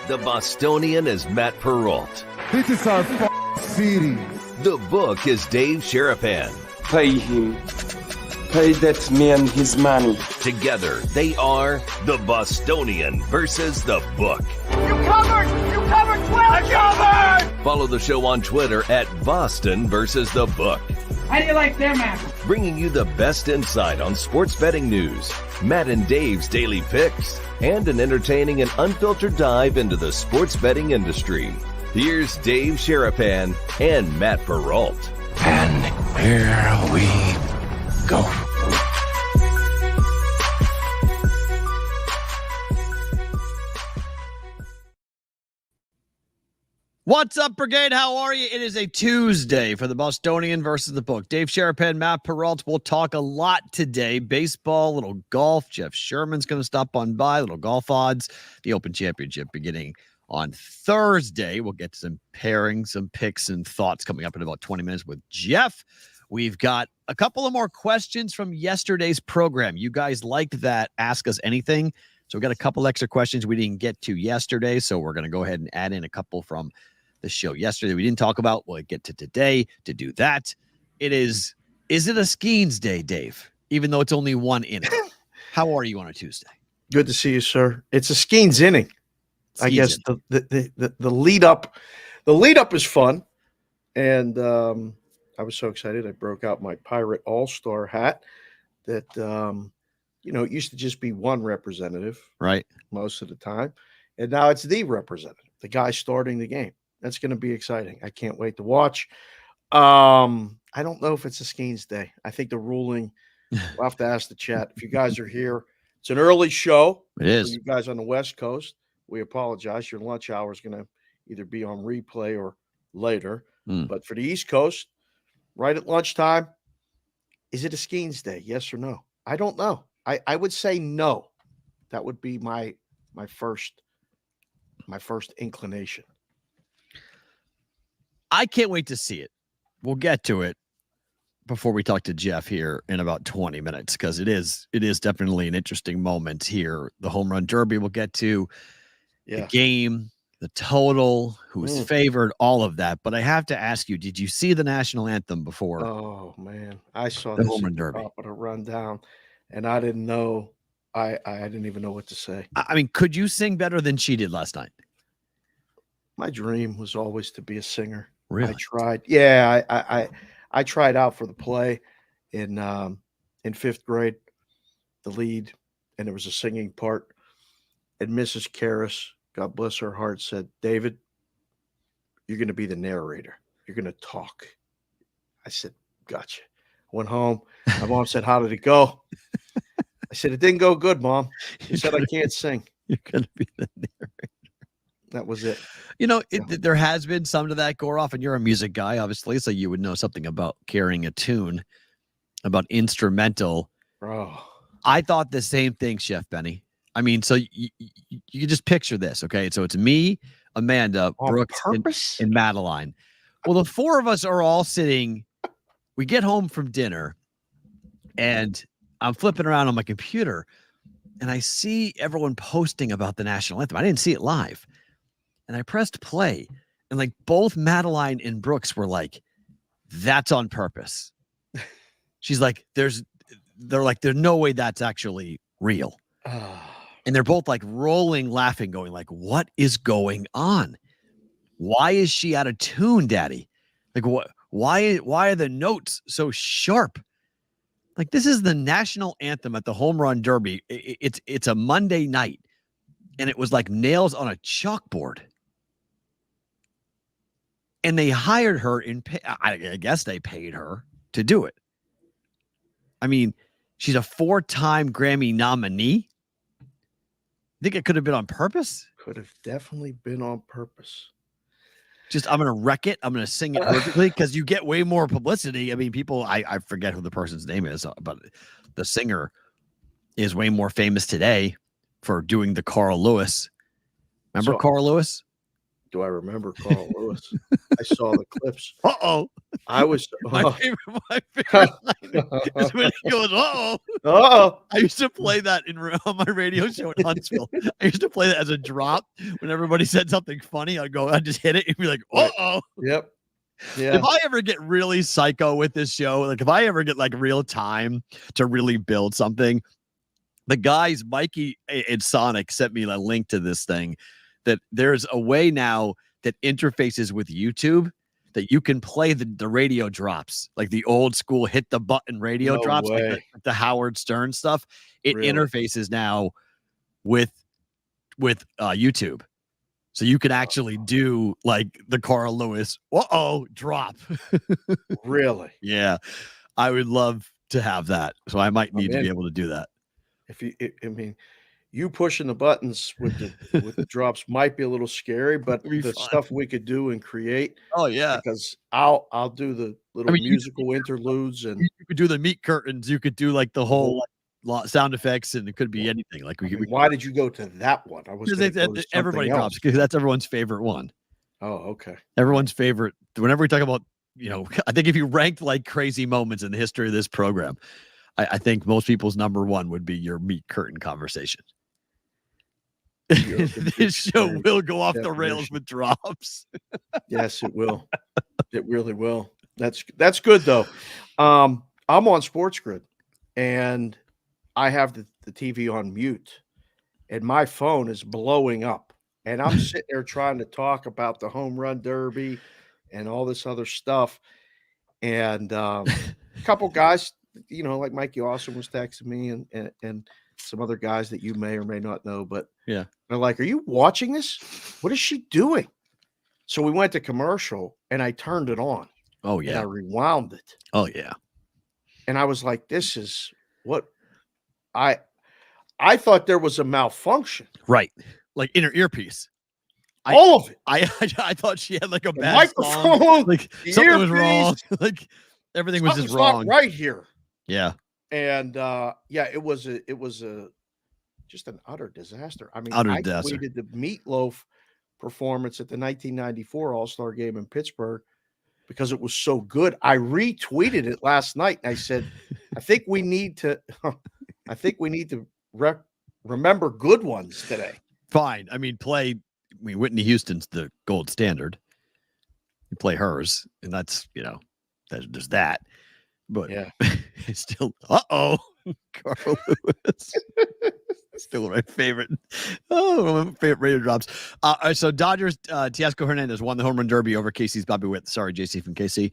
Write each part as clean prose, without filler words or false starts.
The Bostonian is Matt Perrault. This is our city. The book is Dave Sherapan. Pay him. Pay that man his money. Together, they are The Bostonian versus The Book. You covered! You covered 12! I covered! Follow the show on Twitter at Boston versus The Book. How do you like them apples? Bringing you the best insight on sports betting news, Matt and Dave's daily picks, and an entertaining and unfiltered dive into the sports betting industry. Here's Dave Sherapan and Matt Perrault. And here we go. What's up, Brigade? How are you? It is a Tuesday for the Bostonian versus the Book. Dave Sherapan, Matt Perrault. We'll talk a lot today. Baseball, little golf. Jeff Sherman's going to stop on by. Little golf odds. The Open Championship beginning on Thursday. We'll get to some pairings, some picks, and thoughts coming up in about 20 minutes with Jeff. We've got a couple of more questions from yesterday's program. You guys liked that Ask Us Anything. So we got a couple extra questions we didn't get to yesterday. So we're going to go ahead and add in a couple from the show yesterday we didn't talk about. We'll get to today to do that. Is it a Skeens day, Dave? Even though it's only one inning. How are you on a Tuesday? Good to see you, sir. It's a Skeens inning. I guess the lead up is fun. And I was so excited. I broke out my Pirate All-Star hat that it used to just be one representative, right? Most of the time. And now it's the representative, the guy starting the game. That's going to be exciting. I can't wait to watch. I don't know if it's a Skeens day. I think the ruling, we'll have to ask the chat. If you guys are here, it's an early show. It is. For you guys on the West Coast, we apologize. Your lunch hour is going to either be on replay or later. But for the East Coast, right at lunchtime, is it a Skeens day? Yes or no? I don't know. I would say no. That would be my first inclination. I can't wait to see it. We'll get to it before we talk to Jeff here in about 20 minutes because it is definitely an interesting moment here. The home run derby we'll get to, the game, the total, who's favored, all of that. But I have to ask you, did you see the national anthem before? Oh, man. I saw the home run derby. Top of the rundown, and I didn't know. I didn't even know what to say. I mean, could you sing better than she did last night? My dream was always to be a singer. Really? I tried. Yeah, I tried out for the play in fifth grade, the lead, and there was a singing part. And Mrs. Karras, God bless her heart, said, "David, you're going to be the narrator. You're going to talk." I said, "Gotcha." Went home. My mom said, "How did it go?" I said, "It didn't go good, Mom." She said, "I can't sing." You're going to be the narrator. That was it. There has been some to that, Goroff, and you're a music guy, obviously, so you would know something about carrying a tune, about instrumental. Oh. I thought the same thing, Chef Benny. I mean, so you can just picture this, okay? So it's me, Amanda, Brooks, and Madeline. Well, the four of us are all sitting. We get home from dinner, and I'm flipping around on my computer, and I see everyone posting about the national anthem. I didn't see it live. And I pressed play, and like both Madeline and Brooks were like, "That's on purpose." She's like, "There's no way that's actually real." And they're both like rolling, laughing, going like, "What is going on? Why is she out of tune, Daddy? Like, what? Why are the notes so sharp? Like, this is the national anthem at the home run derby. It's a Monday night, and it was like nails on a chalkboard." And they hired her I guess they paid her to do it. I mean, she's a 4-time Grammy nominee. Think it could have been on purpose? Could have definitely been on purpose. Just, I'm going to wreck it. I'm going to sing it perfectly because you get way more publicity. I mean, people, I forget who the person's name is, but the singer is way more famous today for doing the Carl Lewis. Remember Carl Lewis? do I remember Carl Lewis. I saw the clips. Uh-oh. I was My favorite line is when he goes, uh-oh. Uh-oh. I used to play that on my radio show in Huntsville. I used to play that as a drop. When everybody said something funny, I'd just hit it and be like, uh-oh. Yep. Yeah. If I ever get really psycho with this show, like if I ever get like real time to really build something, the guys, Mikey and Sonic, sent me a link to this thing that there's a way now that interfaces with YouTube that you can play the radio drops, like the old school hit the button radio drops, like the Howard Stern stuff. It interfaces now with YouTube. So you can actually do like the Carl Lewis, drop. Really? Yeah. I would love to have that. So I might need to be able to do that. You pushing the buttons with the drops might be a little scary, but the stuff we could do and create. Oh yeah. Because I'll do the little musical interludes, and you could do the meat curtains. You could do like the whole sound effects, and it could be anything. Like why did you go to that one? I was everybody drops because that's everyone's favorite one. Oh, okay. Everyone's favorite. Whenever we talk about, I think if you ranked like crazy moments in the history of this program, I think most people's number one would be your meat curtain conversation. This show will go off the rails with drops. Yes, it will. It really will. That's good though. I'm on Sports Grid, and I have the TV on mute, and my phone is blowing up, and I'm sitting there trying to talk about the home run derby and all this other stuff, and a couple guys, like Mikey Awesome was texting me, and some other guys that you may or may not know, but yeah, they're like, "Are you watching this? What is she doing?" So we went to commercial, and I turned it on. Oh yeah, and I rewound it. Oh yeah, and I was like, "This is what I thought there was a malfunction, right? Like in her earpiece." All of it. I thought she had like a bad microphone, song. Like something was wrong. Like everything was just wrong. Right here. Yeah. And it was just an utter disaster. I mean, I tweeted the Meatloaf performance at the 1994 All-Star game in Pittsburgh because it was so good. I retweeted it last night, and I said, I think we need to remember good ones today. Fine. I mean, Whitney Houston's the gold standard. You play hers, and that's, there's that. But yeah, it's still, Carl Lewis. Still my favorite. Oh, my favorite radio drops. So Dodgers, Teoscar Hernandez won the home run derby over KC's Bobby Witt. Sorry, JC from KC.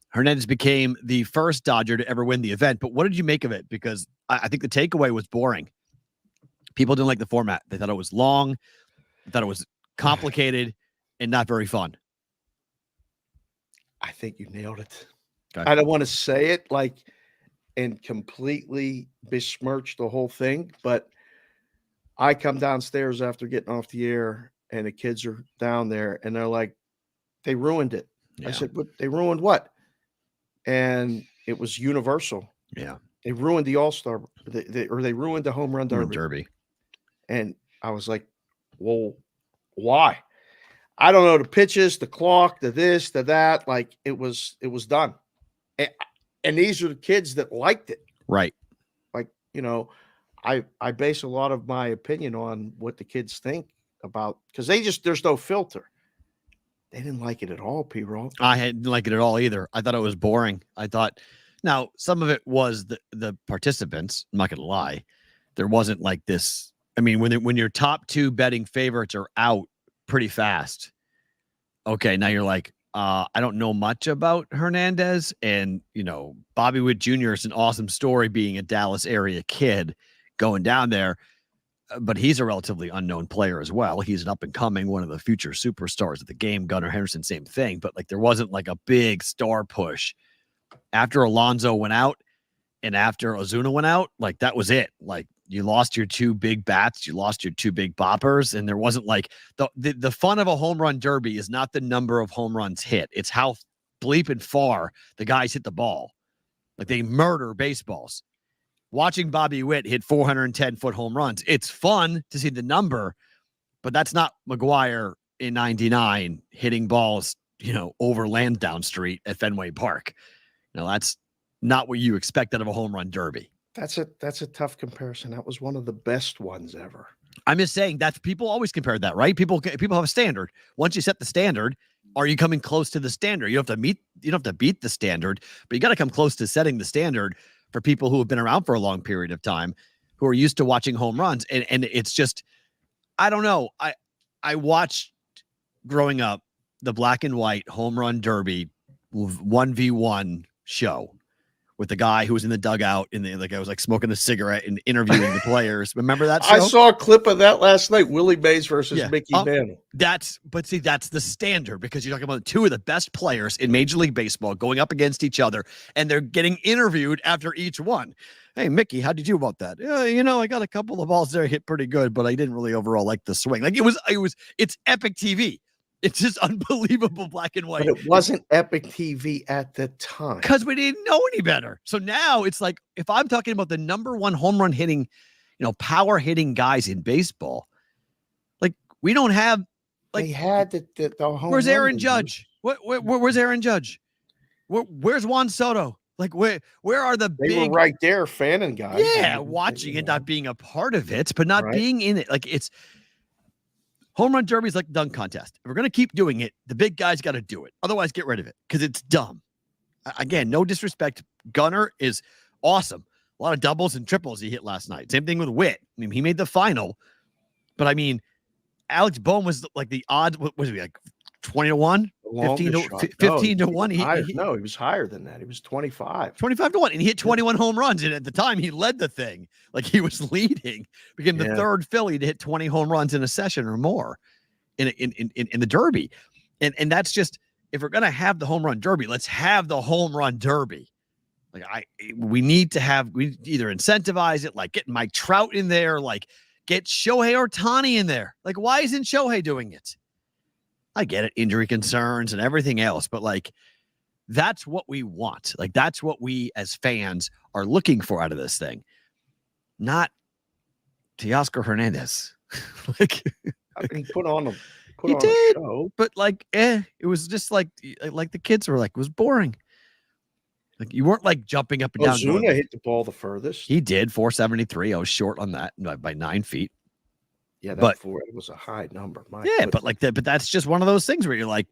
Hernandez became the first Dodger to ever win the event. But what did you make of it? Because I think the takeaway was boring. People didn't like the format. They thought it was long. They thought it was complicated and not very fun. I think you nailed it. Okay. I don't want to say it and completely besmirch the whole thing, but I come downstairs after getting off the air, and the kids are down there, and they're like, they ruined it. Yeah. I said, but they ruined what? And it was universal. Yeah. They ruined the All-Star, they ruined the home run derby. And I was like, well, why? I don't know, the pitches, the clock, the this, the that, like it was done. And these are the kids that liked it. Right. Like, I base a lot of my opinion on what the kids think about, because there's no filter. They didn't like it at all, P-Roll. I didn't like it at all either. I thought it was boring. Now some of it was the participants. I'm not going to lie. There wasn't like this. I mean, when your top two betting favorites are out pretty fast. Okay. Now you're like, I don't know much about Hernandez, and Bobby Witt Jr. is an awesome story, being a Dallas area kid going down there, but he's a relatively unknown player as well. He's an up and coming, one of the future superstars of the game. Gunnar Henderson, same thing, but like there wasn't like a big star push after Alonso went out and after Ozuna went out. Like that was it. Like you lost your two big bats, you lost your two big boppers, and there wasn't like the fun of a home run derby is not the number of home runs hit. It's how bleeping far the guys hit the ball. Like they murder baseballs. Watching Bobby Witt hit 410-foot home runs, it's fun to see the number, but that's not McGwire in 99 hitting balls, over Lansdowne Street at Fenway Park. That's not what you expect out of a home run derby. That's a tough comparison. That was one of the best ones ever. I'm just saying that's people always compare that, right? People have a standard. Once you set the standard, are you coming close to the standard? You don't have to beat the standard, but you got to come close to setting the standard for people who have been around for a long period of time, who are used to watching home runs. And it's just, I don't know. I watched growing up the black and white home run derby 1v1 show with the guy who was in the dugout and the guy was like smoking a cigarette and interviewing the players. Remember that show? I saw a clip of that last night. Willie Mays versus Mickey Mantle. That's the standard, because you're talking about two of the best players in Major League Baseball going up against each other, and they're getting interviewed after each one. Hey, Mickey, how did you do about that? I got a couple of balls there hit pretty good, but I didn't really overall like the swing. Like it's epic TV. It's just unbelievable black and white. But it wasn't epic TV at the time because we didn't know any better. So now it's like, if I'm talking about the number one home run hitting, power hitting guys in baseball, like we don't have, like they had the home. Where's Aaron Judge? Where's Aaron Judge? Where's Juan Soto? Like where are the they big were right there fanning guys? Yeah, watching it, not being a part of it, but not being in it. Like it's. Home run derby is like dunk contest. If we're going to keep doing it, the big guys got to do it. Otherwise, get rid of it because it's dumb. Again, no disrespect. Gunnar is awesome. A lot of doubles and triples he hit last night. Same thing with Witt. I mean, he made the final. But, I mean, Alex Bohm was like the odds. What was he, like 20-1? 15 to 1. He was higher than that. He was 25. 25 to 1. And he hit 21 home runs. And at the time, he led the thing. Like he was leading. Became the third Philly to hit 20 home runs in a session or more in the derby. And that's just, if we're going to have the home run derby, let's have the home run derby. Like we need to either incentivize it, like get Mike Trout in there, like get Shohei Ohtani in there. Like, why isn't Shohei doing it? I get it, injury concerns and everything else, but like, that's what we want. Like, that's what we as fans are looking for out of this thing. Not Teoscar Hernandez. Like, I mean, he put on a show. But like, it was just like the kids were like, it was boring. Like, you weren't like jumping up and down. Ozuna hit the ball the furthest. He did 473. I was short on that by 9 feet. Yeah, it was a high number. But that's just one of those things where you're like,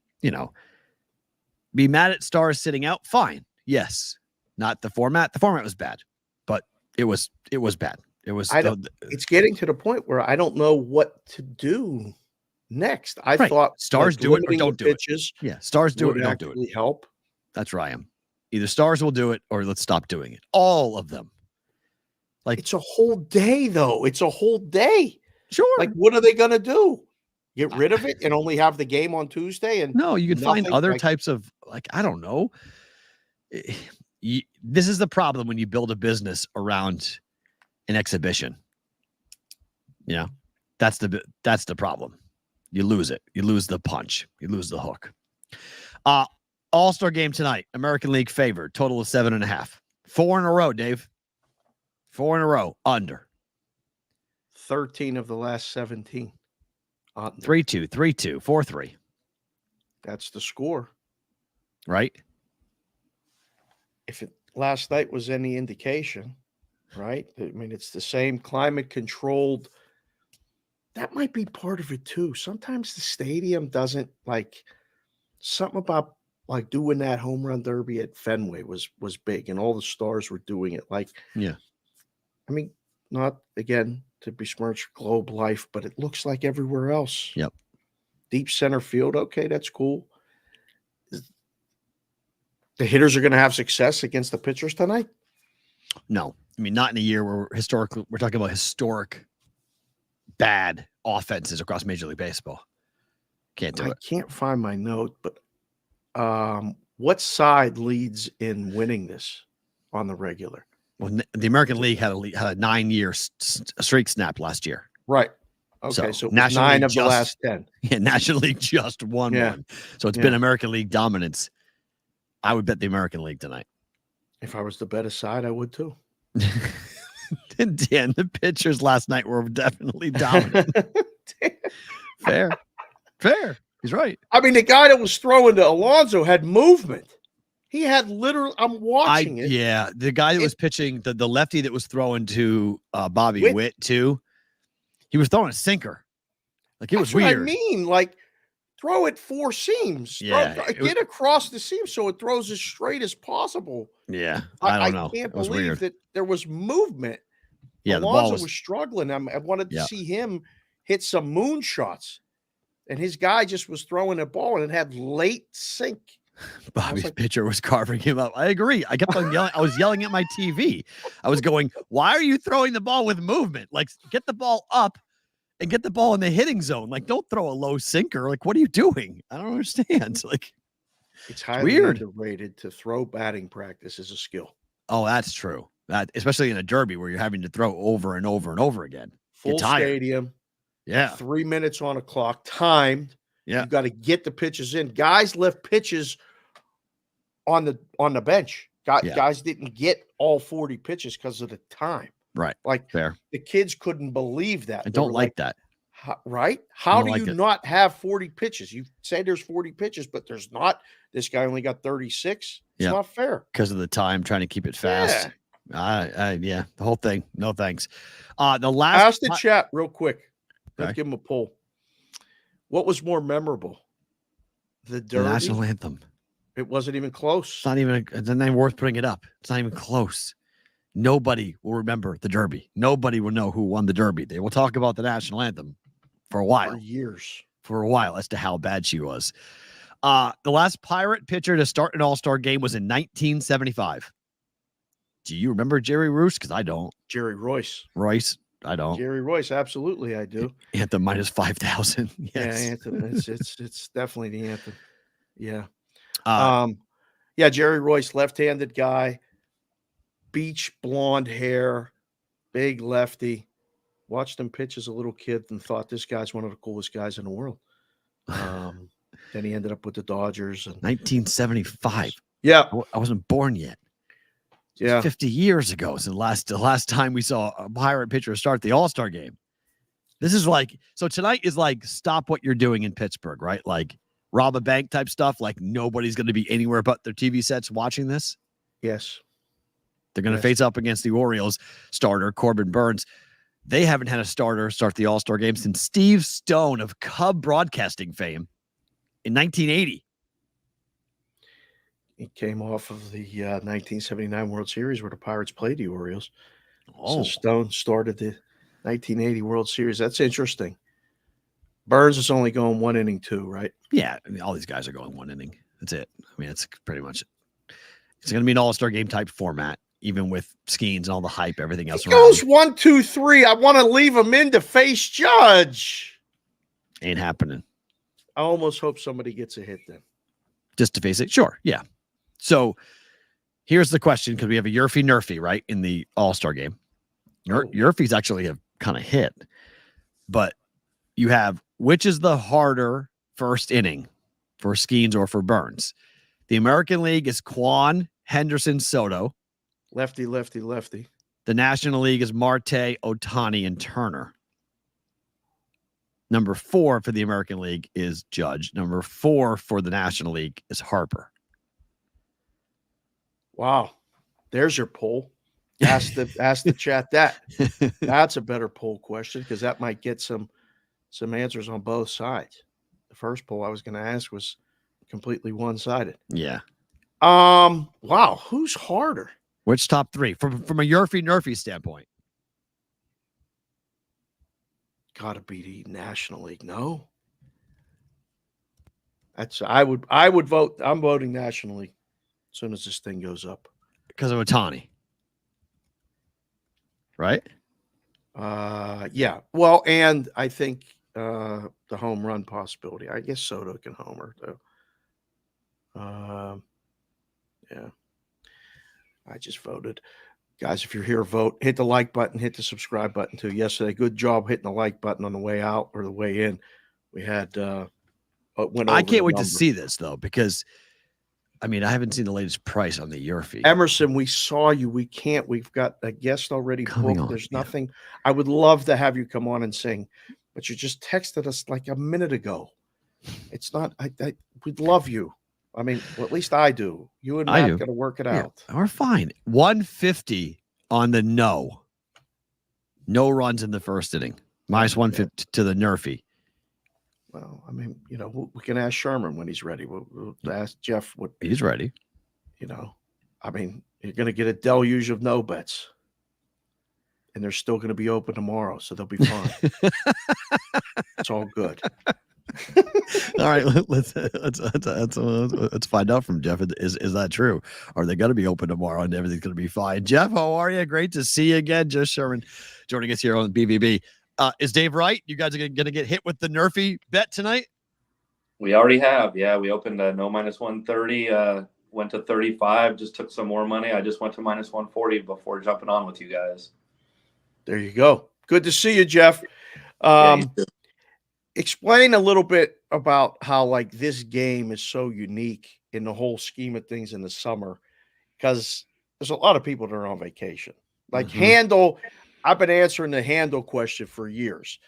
be mad at Stars sitting out. Fine. Yes. Not the format. The format was bad, but it was bad. It was. It's getting to the point where I don't know what to do next. I thought Stars do it or don't do it. Yeah. Stars do it or don't do it. Help. That's where I am. Either Stars will do it or let's stop doing it. All of them. Like, it's a whole day though. It's a whole day. Sure. Like, what are they going to do? Get rid of it and only have the game on Tuesday? And no, you can find other types of, like, I don't know. This is the problem when you build a business around an exhibition. That's the problem. You lose it. You lose the punch. You lose the hook. All-Star game tonight. American League favored. Total of 7.5. 4 in a row, Dave. 4 in a row. Under. 13 of the last 17. 3-2, 3-2, 4-3. That's the score. Right? If last night was any indication, right? I mean, it's the same climate controlled. That might be part of it too. Sometimes the stadium doesn't, like, something about like doing that home run derby at Fenway was big, and all the Stars were doing it. Like, yeah. I mean, not again to besmirch Globe Life, but it looks like everywhere else. Yep. Deep center field. Okay, that's cool. The hitters are going to have success against the pitchers tonight? No. I mean, not in a year where we're talking about historic bad offenses across Major League Baseball. Can't do it. I can't find my note, but what side leads in winning this on the regular? Well, the American League had a 9-year streak snap last year. Right. Okay, so National 9 League of the last 10. Yeah, National League just won one. So it's been American League dominance. I would bet the American League tonight. If I was the better side, I would too. Dan, the pitchers last night were definitely dominant. Fair. Fair. He's right. I mean, the guy that was throwing to Alonso had movement. He had literally. I'm watching it. Yeah, the guy that was pitching, the lefty that was throwing to Bobby Witt too. He was throwing a sinker. Like, it was weird. I mean, like, throw it 4 seams. Get across the seam so it throws as straight as possible. Yeah, I don't know. I can't believe that there was movement. Yeah, Alonso was struggling. I wanted to see him hit some moonshots, and his guy just was throwing a ball and it had late sink. Bobby's pitcher was carving him up. I agree. I kept on yelling. I was yelling at my TV. I was going, "Why are you throwing the ball with movement? Like, get the ball up and get the ball in the hitting zone. Like, don't throw a low sinker. Like, what are you doing? I don't understand." Like, it's highly underrated to throw batting practice as a skill. Oh, that's true. That, especially in a derby where you're having to throw over and over and over again. Full stadium. Yeah. 3 minutes on a clock, timed. Yeah. You've got to get the pitches in. Guys left pitches on the bench. Guys didn't get all 40 pitches because of the time. Right. Like, fair. The kids couldn't believe that. I don't like that. Right? How do you not have 40 pitches? You say there's 40 pitches, but there's not. This guy only got 36. It's not fair. Because of the time, trying to keep it fast. The whole thing. No thanks. The last. Ask the chat real quick. Let's give him a poll. What was more memorable? The Derby? The national anthem. It wasn't even close. It's not even worth putting it up. It's not even close. Nobody will remember the Derby. Nobody will know who won the Derby. They will talk about the national anthem for a while. For a while as to how bad she was. The last Pirate pitcher to start an All-Star game was in 1975. Do you remember Jerry Royce? Because I don't. Jerry Royce. I don't. Jerry Royce, absolutely, I do. Anthem minus 5,000. Yes. Yeah, Anthem. It's definitely the anthem. Yeah. Jerry Royce, left-handed guy, beach blonde hair, big lefty. Watched him pitch as a little kid and thought this guy's one of the coolest guys in the world. Then he ended up with the Dodgers. 1975. Yeah. I wasn't born yet. Yeah. 50 years ago since the last time we saw a Pirate pitcher start the All-Star game. This is like, so tonight is like, stop what you're doing in Pittsburgh, right? Like, rob a bank type stuff. Like, nobody's going to be anywhere but their TV sets watching this. Yes. They're going to face up against the Orioles starter, Corbin Burns. They haven't had a starter start the All-Star game since Steve Stone of Cub broadcasting fame in 1980. He came off of the 1979 World Series where the Pirates played the Orioles. So Stone started the 1980 World Series. That's interesting. Burns is only going 1 inning, 2, right? Yeah, I mean, all these guys are going 1 inning. That's it. I mean, it's pretty much it. It's going to be an All-Star game type format, even with Skeens and all the hype, everything else. It goes 1, 2, 3. I want to leave him in to face Judge. Ain't happening. I almost hope somebody gets a hit then. Just to face it? Sure, yeah. So here's the question, because we have a Yurfie Nerfie, right, in the All-Star game. Yurfies actually have kind of hit. But you have, which is the harder first inning for Skeens or for Burns? The American League is Kwan, Henderson, Soto. Lefty, lefty, lefty. The National League is Marte, Ohtani, and Turner. Number 4 for the American League is Judge. Number 4 for the National League is Harper. Wow. There's your poll. Ask the chat that. That's a better poll question because that might get some answers on both sides. The first poll I was going to ask was completely one-sided. Yeah. Wow. Who's harder? Which top 3 from a Yurfie Nerfie standpoint? Gotta be the National League. No. I would vote. I'm voting National League as soon as this thing goes up. Because of Ohtani. Right? Yeah. Well, and I think the home run possibility. I guess Soto can homer though. Yeah. I just voted. Guys, if you're here, vote. Hit the like button. Hit the subscribe button too. Yesterday, good job hitting the like button on the way out or the way in. We had went. I can't wait to see this though, because I mean I haven't seen the latest price on the Yurfie. Emerson, we saw you. We can't. We've got a guest already booked. There's nothing. I would love to have you come on and sing, but you just texted us like a minute ago. It's not. We'd love you. I mean, well, at least I do. You and Matt got to work it out. We're fine. 150 on the no. No runs in the first inning. Minus 150 to the Nerfy. Well, I mean, we can ask Sherman when he's ready. We'll ask Jeff what he's ready. I mean, you're going to get a deluge of no bets, and they're still going to be open tomorrow, so they'll be fine. It's all good. All right, let's find out from Jeff. Is that true? Are they going to be open tomorrow and everything's going to be fine? Jeff, how are you? Great to see you again. Just Sherman joining us here on BBB. Is Dave right? You guys are going to get hit with the Nerfy bet tonight? We already have. Yeah, we opened no minus 130, went to 35, just took some more money. I just went to minus 140 before jumping on with you guys. There you go. Good to see you, Jeff. Explain a little bit about how this game is so unique in the whole scheme of things in the summer, because there's a lot of people that are on vacation. Handle, I've been answering the handle question for years.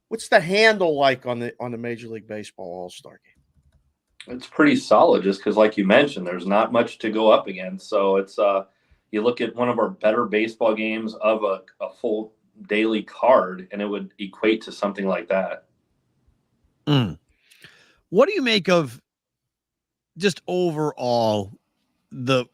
What's the handle like on the Major League Baseball All-Star game? It's pretty solid, just because, like you mentioned, there's not much to go up against. So it's you look at one of our better baseball games of a full daily card, and it would equate to something like that. What do you make of just overall the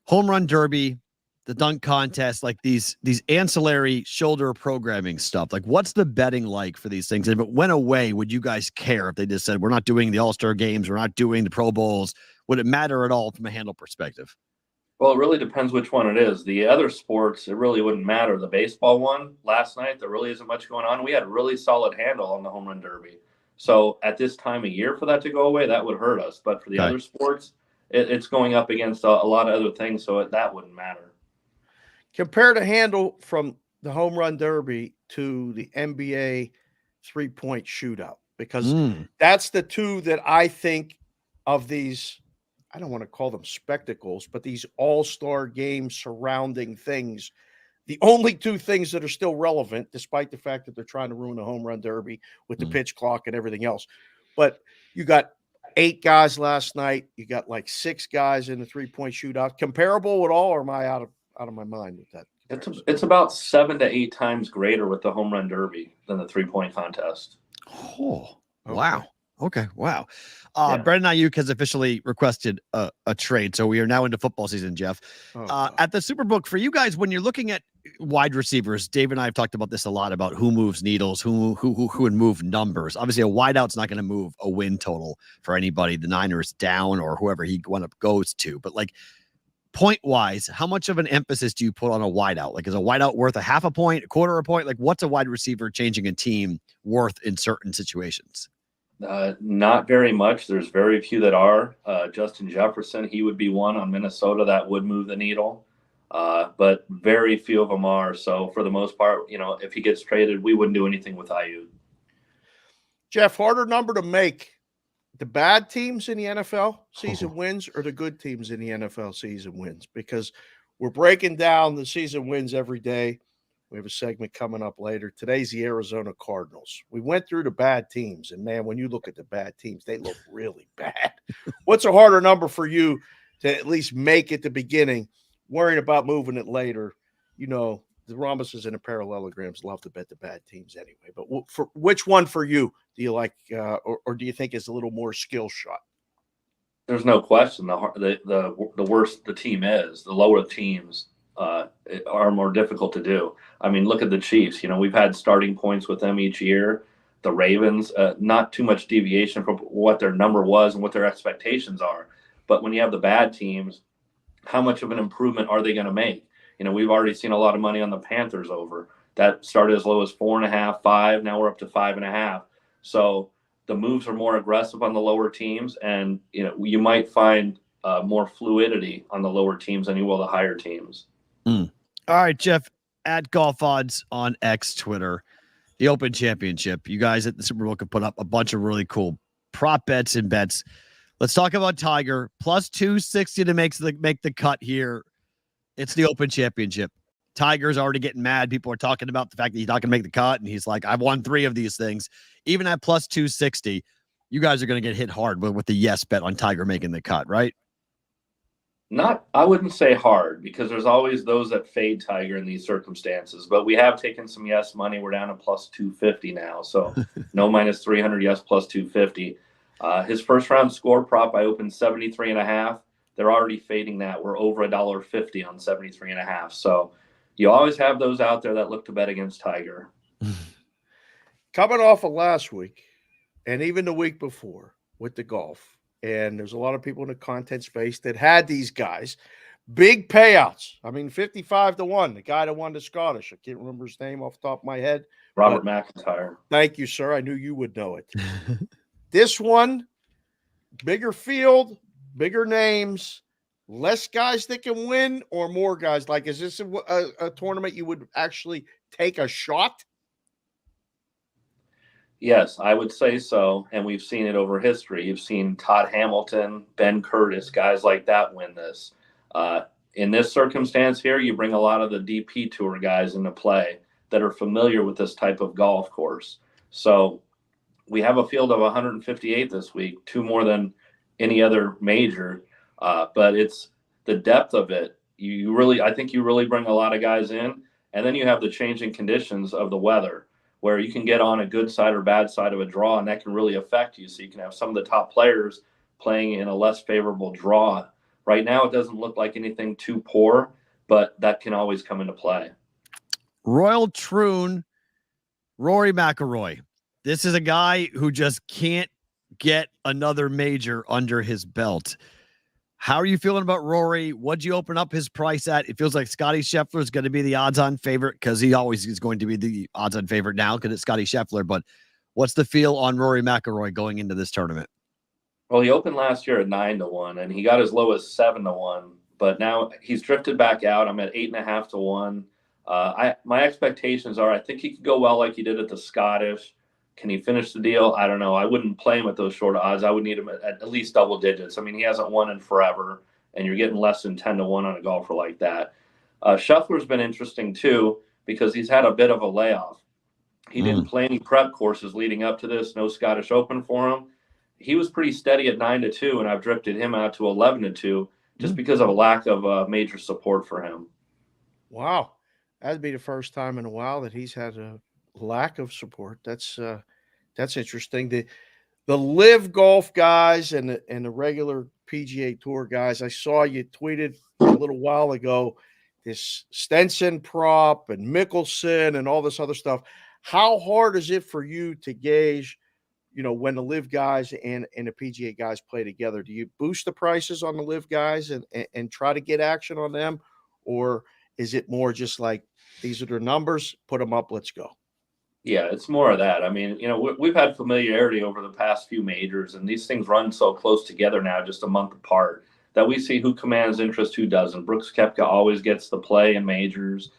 home run derby, the dunk contest, like these ancillary shoulder programming stuff? Like, what's the betting like for these things? If it went away, would you guys care if they just said, we're not doing the All-Star games, we're not doing the Pro Bowls? Would it matter at all from a handle perspective? Well, it really depends which one it is. The other sports, it really wouldn't matter. The baseball one last night, there really isn't much going on. We had a really solid handle on the home run derby. So at this time of year for that to go away, that would hurt us. But for the other sports, it's going up against a lot of other things, so that wouldn't matter. Compare the handle from the home run derby to the NBA three-point shootout, because that's the two that I think of these, I don't want to call them spectacles, but these all-star games surrounding things. The only two things that are still relevant, despite the fact that they're trying to ruin the home run derby with the pitch clock and everything else. But you got 8 guys last night. You got 6 guys in the three-point shootout. Comparable at all, or am I out of my mind with that? It's about 7 to 8 times greater with the home run derby than the three-point contest. Oh, wow. Okay. Wow. Brandon Ayuk has officially requested a trade. So we are now into football season, Jeff. At the Superbook, for you guys, when you're looking at wide receivers, Dave and I have talked about this a lot, about who moves needles, who would move numbers. Obviously, a wideout's not going to move a win total for anybody. The Niners down or whoever he goes to. But point-wise, how much of an emphasis do you put on a wideout? Is a wideout worth a half a point, a quarter a point? What's a wide receiver changing a team worth in certain situations? Not very much. There's very few that are. Justin Jefferson, he would be one on Minnesota that would move the needle. But very few of them are. So for the most part, if he gets traded, we wouldn't do anything with Ayuk. Jeff, harder number to make: the bad teams in the NFL season wins or the good teams in the NFL season wins? Because we're breaking down the season wins every day. We have a segment coming up later. Today's the Arizona Cardinals. We went through the bad teams, and man, when you look at the bad teams, they look really bad. What's a harder number for you to at least make at the beginning, worrying about moving it later? The rhombuses and the parallelograms love to bet the bad teams anyway. But for which one for you do you like, or do you think is a little more skill shot? There's no question. The worse the team is, the lower teams are more difficult to do. I mean, look at the Chiefs. We've had starting points with them each year. The Ravens, not too much deviation from what their number was and what their expectations are. But when you have the bad teams, how much of an improvement are they going to make? We've already seen a lot of money on the Panthers over. That started as low as 4.5, 5. Now we're up to 5.5. So the moves are more aggressive on the lower teams, and you might find more fluidity on the lower teams than you will the higher teams. All right, Jeff, at Golf Odds on X, Twitter, the Open Championship. You guys at the Superbook have put up a bunch of really cool prop bets and bets. Let's talk about Tiger. Plus 260 to make the cut here. It's the Open Championship. Tiger's already getting mad. People are talking about the fact that he's not going to make the cut, and he's like, I've won 3 of these things. Even at plus 260, you guys are going to get hit hard with the yes bet on Tiger making the cut, right? I wouldn't say hard, because there's always those that fade Tiger in these circumstances, but we have taken some yes money. We're down to plus 250 now. So no minus 300, yes, plus 250. His first round score prop, I opened 73.5. They're already fading that. We're over $1.50 on 73.5. So you always have those out there that look to bet against Tiger. Coming off of last week and even the week before with the golf, and there's a lot of people in the content space that had these guys, big payouts. I mean, 55-1. The guy that won the Scottish, I can't remember his name off the top of my head. Robert McIntyre. Thank you, sir. I knew you would know it. This one, bigger field, bigger names, less guys that can win, or more guys? Like, is this a tournament you would actually take a shot? Yes, I would say so, and we've seen it over history. You've seen Todd Hamilton, Ben Curtis, guys like that win this. In this circumstance here, you bring a lot of the DP Tour guys into play that are familiar with this type of golf course. So we have a field of 158 this week, 2 more than any other major, but it's the depth of it. I think you really bring a lot of guys in, and then you have the changing conditions of the weather, where you can get on a good side or bad side of a draw, and that can really affect you. So you can have some of the top players playing in a less favorable draw. Right now, it doesn't look like anything too poor, but that can always come into play. Royal Troon, Rory McIlroy. This is a guy who just can't get another major under his belt. How are you feeling about Rory? What'd you open up his price at? It feels like Scotty Scheffler is going to be the odds-on favorite, because he always is going to be the odds-on favorite now because it's Scotty Scheffler. But what's the feel on Rory McIlroy going into this tournament? Well, he opened last year at 9-1, and he got as low as 7-1. But now he's drifted back out. I'm at 8.5-1. My expectations are, I think he could go well like he did at the Scottish. Can he finish the deal? I don't know. I wouldn't play him at those short odds. I would need him at least double digits. I mean, he hasn't won in forever, and you're getting less than 10-1 on a golfer like that. Scheffler's been interesting too, because he's had a bit of a layoff. He didn't play any prep courses leading up to this. No Scottish Open for him. He was pretty steady at 9-2, and I've drifted him out to 11-2 just because of a lack of major support for him. Wow. That'd be the first time in a while that he's had a lack of support. That's interesting. The live golf guys and the regular PGA Tour guys. I saw you tweeted a little while ago this Stenson prop and Mickelson and all this other stuff. How hard is it for you to gauge, when the live guys and the PGA guys play together? Do you boost the prices on the live guys and try to get action on them, or is it more just like, these are their numbers, put them up, let's go? Yeah, it's more of that. I mean, we've had familiarity over the past few majors, and these things run so close together now, just a month apart, that we see who commands interest, who doesn't. Brooks Koepka always gets the play in majors.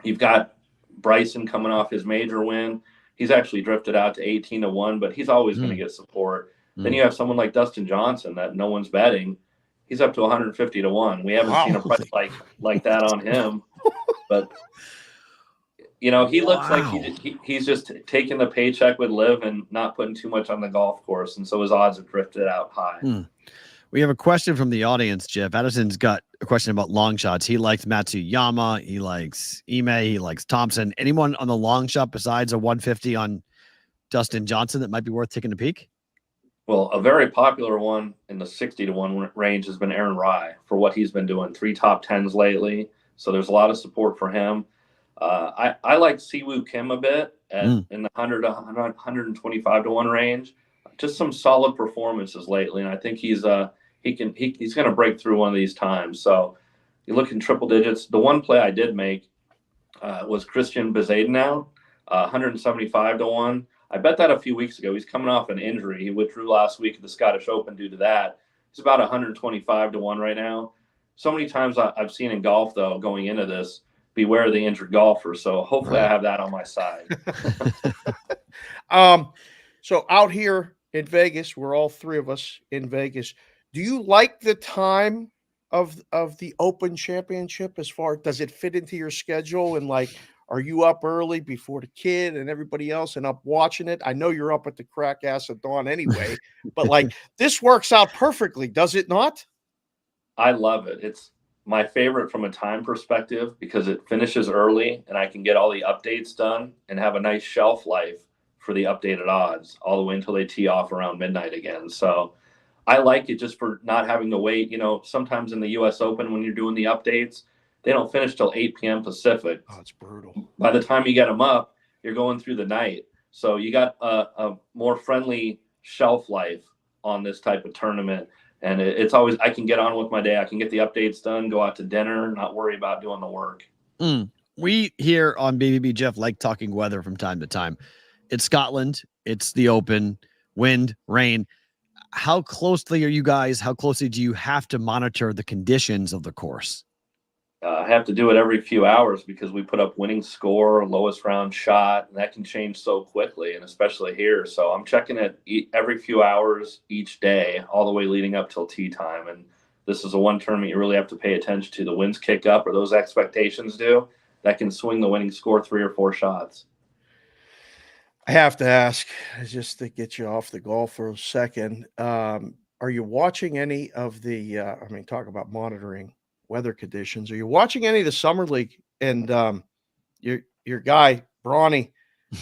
You've got Bryson coming off his major win. He's actually drifted out to 18-1, but he's always going to get support. Then you have someone like Dustin Johnson that no one's betting. He's up to 150-1. We haven't seen a price like that on him, but he looks like he's just taking the paycheck with live and not putting too much on the golf course, and so his odds have drifted out high. We have a question from the audience, Jeff. Addison's got a question about long shots. He likes Matsuyama. He likes Ime. He likes Thompson. Anyone on the long shot besides a 150 on Dustin Johnson that might be worth taking a peek? Well, a very popular one in the 60-1 range has been Aaron Rai for what he's been doing. 3 top 10s lately. So there's a lot of support for him. I like Siwoo Kim a bit in the 100 to 125-1 range. Just some solid performances lately, and I think he's going to break through one of these times. So you look in triple digits. The one play I did make was Christian Bezuidenhout, 175-1. I bet that a few weeks ago. He's coming off an injury. He withdrew last week at the Scottish Open due to that. He's about 125-1 right now. So many times I've seen in golf, though, going into this, beware the injured golfer. So hopefully I have that on my side. So out here in Vegas, we're all three of us in Vegas. Do you like the time of the Open Championship? Does it fit into your schedule? And Are you up early before the kid and everybody else and up watching it? I know you're up at the crack ass of dawn anyway, but like this works out perfectly, does it not? I love it. It's my favorite from a time perspective because it finishes early and I can get all the updates done and have a nice shelf life for the updated odds all the way until they tee off around midnight again. So I like it just for not having to wait. Sometimes in the U.S. Open when you're doing the updates, they don't finish till 8 p.m. Pacific. Oh, it's brutal. By the time you get them up, you're going through the night. So you got a more friendly shelf life on this type of tournament. And it's always, I can get on with my day. I can get the updates done, go out to dinner, not worry about doing the work. We here on BBB Jeff like talking weather from time to time. It's Scotland. It's the Open, wind, rain. How closely do you have to monitor the conditions of the course? I have to do it every few hours because we put up winning score, lowest round shot, and that can change so quickly, and especially here. So I'm checking it every few hours each day, all the way leading up till tee time. And this is a one tournament you really have to pay attention to. The winds kick up, or those expectations do, that can swing the winning score 3 or 4 shots. I have to ask, just to get you off the golf for a second, are you watching any of the, talk about monitoring weather conditions. Are you watching any of the summer league and your guy Bronny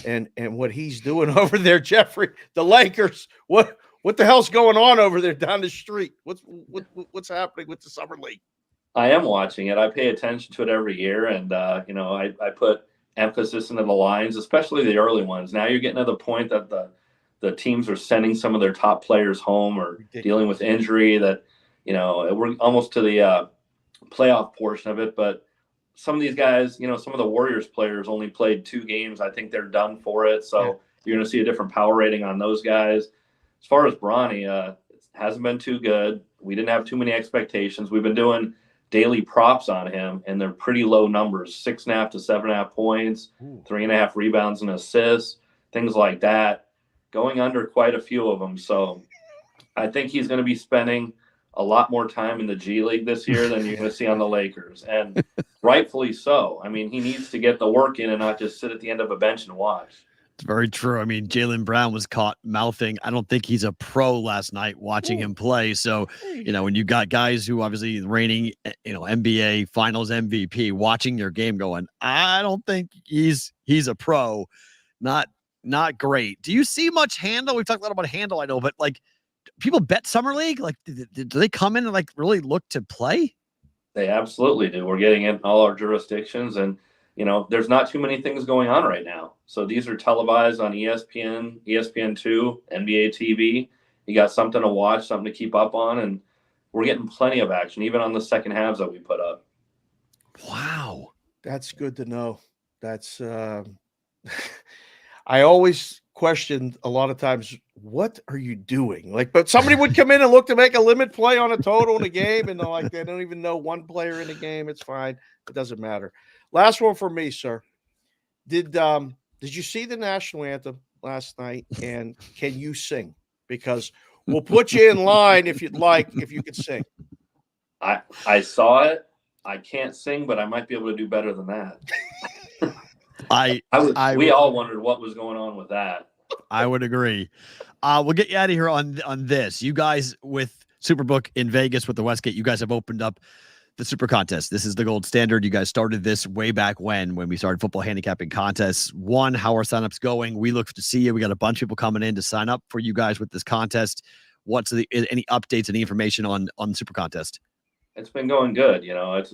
and what he's doing over there, Jeffrey, the Lakers? What the hell's going on over there down the street? What's happening with the summer league? I am watching it. I pay attention to it every year, and I put emphasis into the lines, especially the early ones. Now you're getting to the point that the teams are sending some of their top players home or dealing with injury. That we're almost to the playoff portion of it, but some of these guys, some of the Warriors players only played 2 games. I think they're done for it. So you're going to see a different power rating on those guys. As far as Bronny, it hasn't been too good. We didn't have too many expectations. We've been doing daily props on him, and they're pretty low numbers, 6.5 to 7.5 points, 3.5 rebounds and assists, things like that, going under quite a few of them. So I think he's going to be spending a lot more time in the G League this year than you're going to see on the Lakers, and rightfully so. I mean, he needs to get the work in and not just sit at the end of a bench and watch. It's very true. I mean, Jaylen Brown was caught mouthing, I don't think he's a pro last night watching him play. So, when you got guys who obviously reigning, NBA finals MVP watching your game going, I don't think he's a pro. Not great. Do you see much handle? We've talked a lot about handle, I know, but like, people bet summer league? Like, do they come in and like really look to play? They absolutely do. We're getting in all our jurisdictions, and there's not too many things going on right now. So these are televised on ESPN, ESPN2, NBA TV. You got something to watch, something to keep up on, and we're getting plenty of action, even on the second halves that we put up. Wow. That's good to know. That's I always questioned a lot of times, what are you doing? But somebody would come in and look to make a limit play on a total in a game, and they don't even know one player in the game. It's fine. It doesn't matter. Last one for me, sir. Did you see the national anthem last night? And can you sing? Because we'll put you in line if you'd like, if you could sing. I saw it. I can't sing, but I might be able to do better than that. We all wondered what was going on with that. I would agree. We'll get you out of here on this. You guys with Superbook in Vegas with the Westgate, you guys have opened up the Super Contest. This is the gold standard. You guys started this way back when we started football handicapping contests. How are signups going? We look to see you. We got a bunch of people coming in to sign up for you guys with this contest. What's any updates, any information on the Super Contest? It's been going good.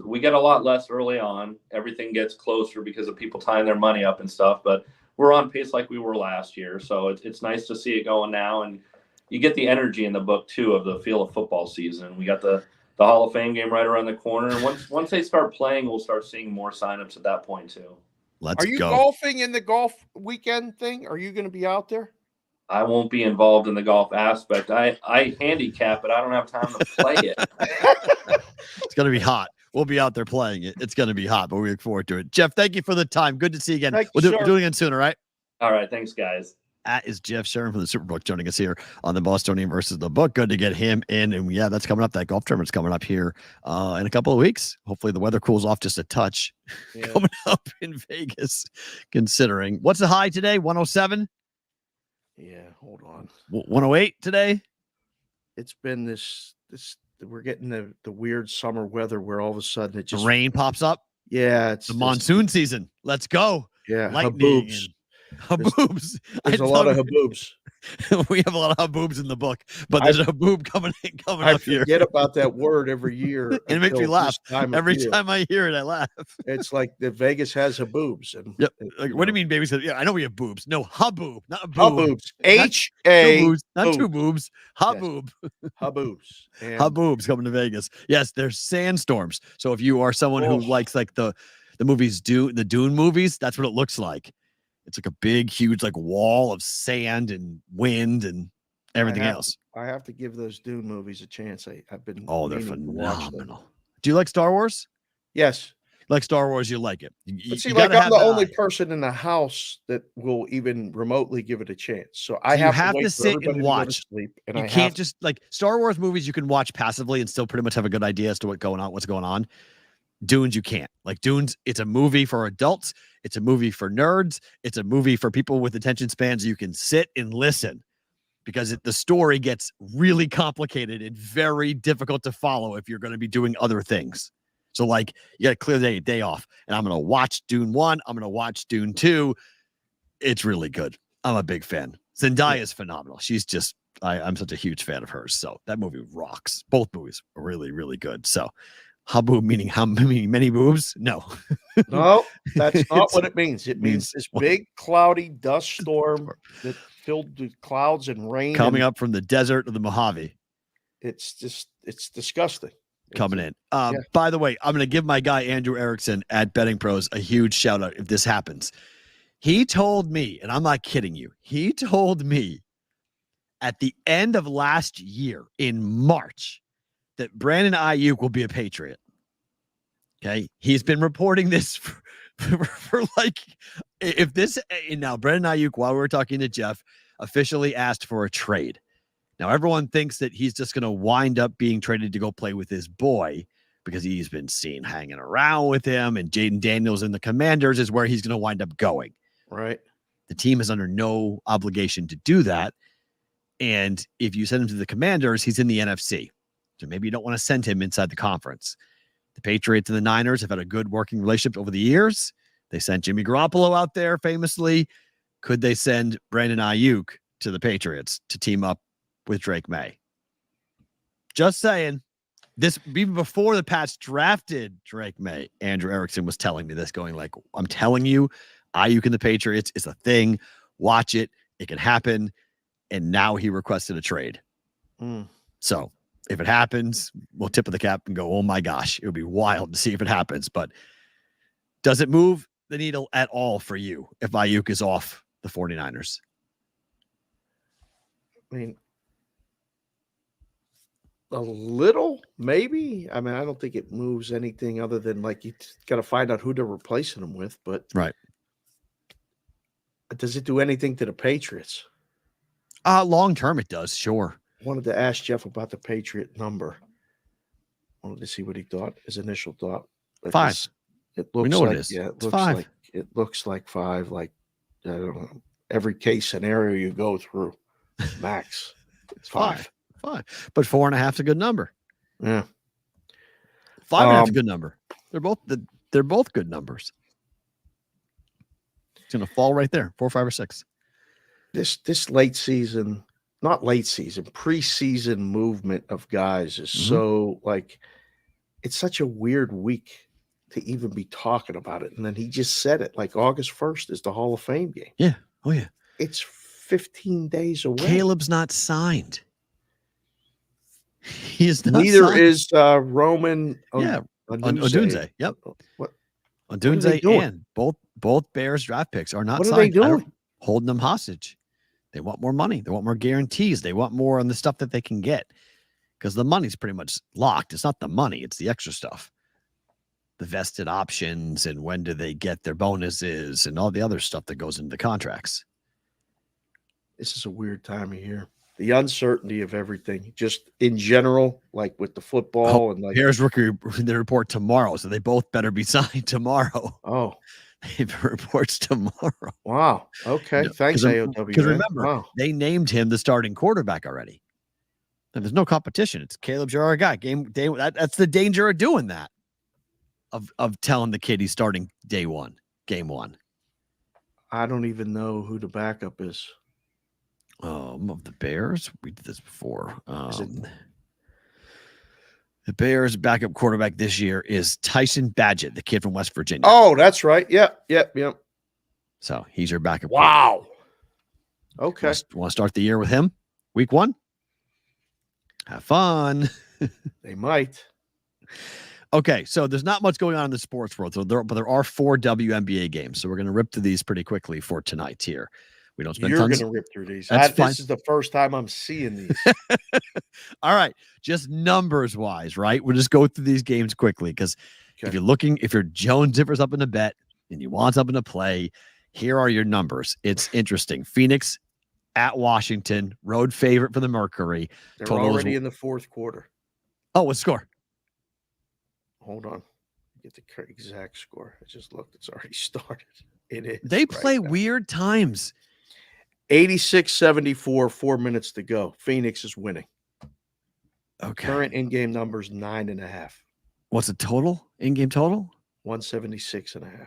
We get a lot less early on. Everything gets closer because of people tying their money up and stuff, but we're on pace like we were last year. So it's nice to see it going now. And you get the energy in the book too of the feel of football season. We got the Hall of Fame game right around the corner. And once they start playing, we'll start seeing more signups at that point too. Are you golfing in the golf weekend thing? Are you going to be out there? I won't be involved in the golf aspect. I handicap it. I don't have time to play it. It's going to be hot. We'll be out there playing it. It's going to be hot, but we look forward to it. Jeff, thank you for the time. Good to see you again. We'll do it again soon, all right? All right. Thanks, guys. At is Jeff Sherman from the Superbook joining us here on the Bostonian versus the Book. Good to get him in. And yeah, that's coming up. That golf tournament's coming up here in a couple of weeks. Hopefully the weather cools off just a touch coming up in Vegas, considering. What's the high today? 107? Yeah, hold on. 108 today? It's been this we're getting the weird summer weather where all of a sudden it just the rain pops up. Yeah, it's the monsoon season. Let's go. Yeah, lightning. Haboobs. Haboobs. There's a lot of haboobs. We have a lot of haboobs in the book, but there's a haboob coming up here. I forget about that word every year. And it makes me laugh. Every time I hear it, I laugh. It's like the Vegas has haboobs. And yep. Like, what do you mean, baby? Yeah, I know we have boobs. No, haboob, not a boob. Haboobs. H-A. Not two boobs. Haboob. Yes. Haboobs. Haboobs coming to Vegas. Yes, there's sandstorms. So if you are someone who likes like the movies, the Dune movies, that's what it looks like. It's like a big, huge, like wall of sand and wind and everything else. I have to give those Dune movies a chance. I've been. They're phenomenal. Do you like Star Wars? Yes. Like Star Wars, you like it. But see, like I'm the only person in the house that will even remotely give it a chance. So I have to sit and watch. Sleep, and you can't just like Star Wars movies. You can watch passively and still pretty much have a good idea as to what's going on. Dunes, you can't. Like Dunes, it's a movie for adults. It's a movie for nerds. It's a movie for people with attention spans. You can sit and listen because the story gets really complicated and very difficult to follow if you're going to be doing other things. So like you got to clear the day off. And I'm going to watch Dune 1. I'm going to watch Dune 2. It's really good. I'm a big fan. Zendaya is phenomenal. She's just, I'm such a huge fan of hers. So that movie rocks. Both movies are really, really good. So haboob meaning how many boobs? No. No, that's not what it means. It means this big cloudy dust storm that filled with clouds and rain coming up from the desert of the Mojave. It's disgusting. Coming in. By the way, I'm going to give my guy Andrew Erickson at Betting Pros a huge shout out if this happens. He told me, and I'm not kidding you, he told me at the end of last year in March that Brandon Ayuk will be a Patriot. Okay. He's been reporting this for like, if this, and now Brandon Ayuk, while we were talking to Jeff, officially asked for a trade. Now, everyone thinks that he's just going to wind up being traded to go play with his boy because he's been seen hanging around with him, and Jaden Daniels and the Commanders is where he's going to wind up going. Right. The team is under no obligation to do that. And if you send him to the Commanders, he's in the NFC. So maybe you don't want to send him inside the conference. The Patriots and the Niners have had a good working relationship over the years. They sent Jimmy Garoppolo out there famously. Could they send Brandon Ayuk to the Patriots to team up with Drake May? Just saying. This even before the Pats drafted Drake May, Andrew Erickson was telling me this, going like, I'm telling you, Ayuk and the Patriots is a thing. Watch it. It can happen. And now he requested a trade. So if it happens, we'll tip of the cap and go, oh my gosh, it would be wild to see if it happens. But does it move the needle at all for you if Ayuk is off the 49ers? I mean, a little, maybe. I mean, I don't think it moves anything other than like you got to find out who they're replacing him with. But right, does it do anything to the Patriots? Long term, it does. Sure. Wanted to ask Jeff about the Patriot number. Wanted to see what he thought. His initial thought. 5. It looks we know like what it is. Yeah, it's 5. It looks like 5. Like I don't know. Every case scenario you go through, max. It's 5. 5. But 4.5 is a good number. Yeah. 5.5 is a good number. They're both good numbers. It's gonna fall right there. 4, 5, or 6. This late season, not late season, preseason movement of guys is so like it's such a weird week to even be talking about it. And then he just said it like August 1st is the Hall of Fame game. Yeah. Oh yeah. It's 15 days away. Caleb's not signed. He is not. Neither signed. is Roman. Odunze. Yep. What? Odunze and both Bears draft picks are not what signed. What are they doing? Holding them hostage. They want more money. They want more guarantees. They want more on the stuff that they can get because the money's pretty much locked. It's not the money. It's the extra stuff. The vested options and when do they get their bonuses and all the other stuff that goes into the contracts. This is a weird time of year. The uncertainty of everything, just in general, like with the football and like. Here's rookie the report tomorrow, so they both better be signed tomorrow. Oh, it reports tomorrow. Wow. Okay. Thanks, AOW. Because remember, they named him the starting quarterback already. And there's no competition. It's Caleb's your guy. Game day. That's the danger of doing that. Of telling the kid he's starting day one, game one. I don't even know who the backup is. Of the Bears. We did this before. The Bears' backup quarterback this year is Tyson Badgett, the kid from West Virginia. Oh, that's right. Yep. So he's your backup. Wow. Okay. Want to start the year with him? Week 1? Have fun. They might. Okay, so there's not much going on in the sports world, but there are 4 WNBA games. So we're going to rip through these pretty quickly for tonight here. We don't spend You're tons. going to rip through these. This is the first time I'm seeing these. All right, just numbers wise, right? We'll just go through these games quickly because if you're Jones Zippers up in a bet and you want something to play, here are your numbers. It's interesting. Phoenix at Washington, road favorite for the Mercury. They're already in the fourth quarter. Oh, what score? Hold on. Get the exact score. I just looked. It's already started. It is. They play weird times. 86-74, 4 minutes to go. Phoenix is winning. Okay. Current in-game numbers 9.5. What's the total? In-game total? 176.5.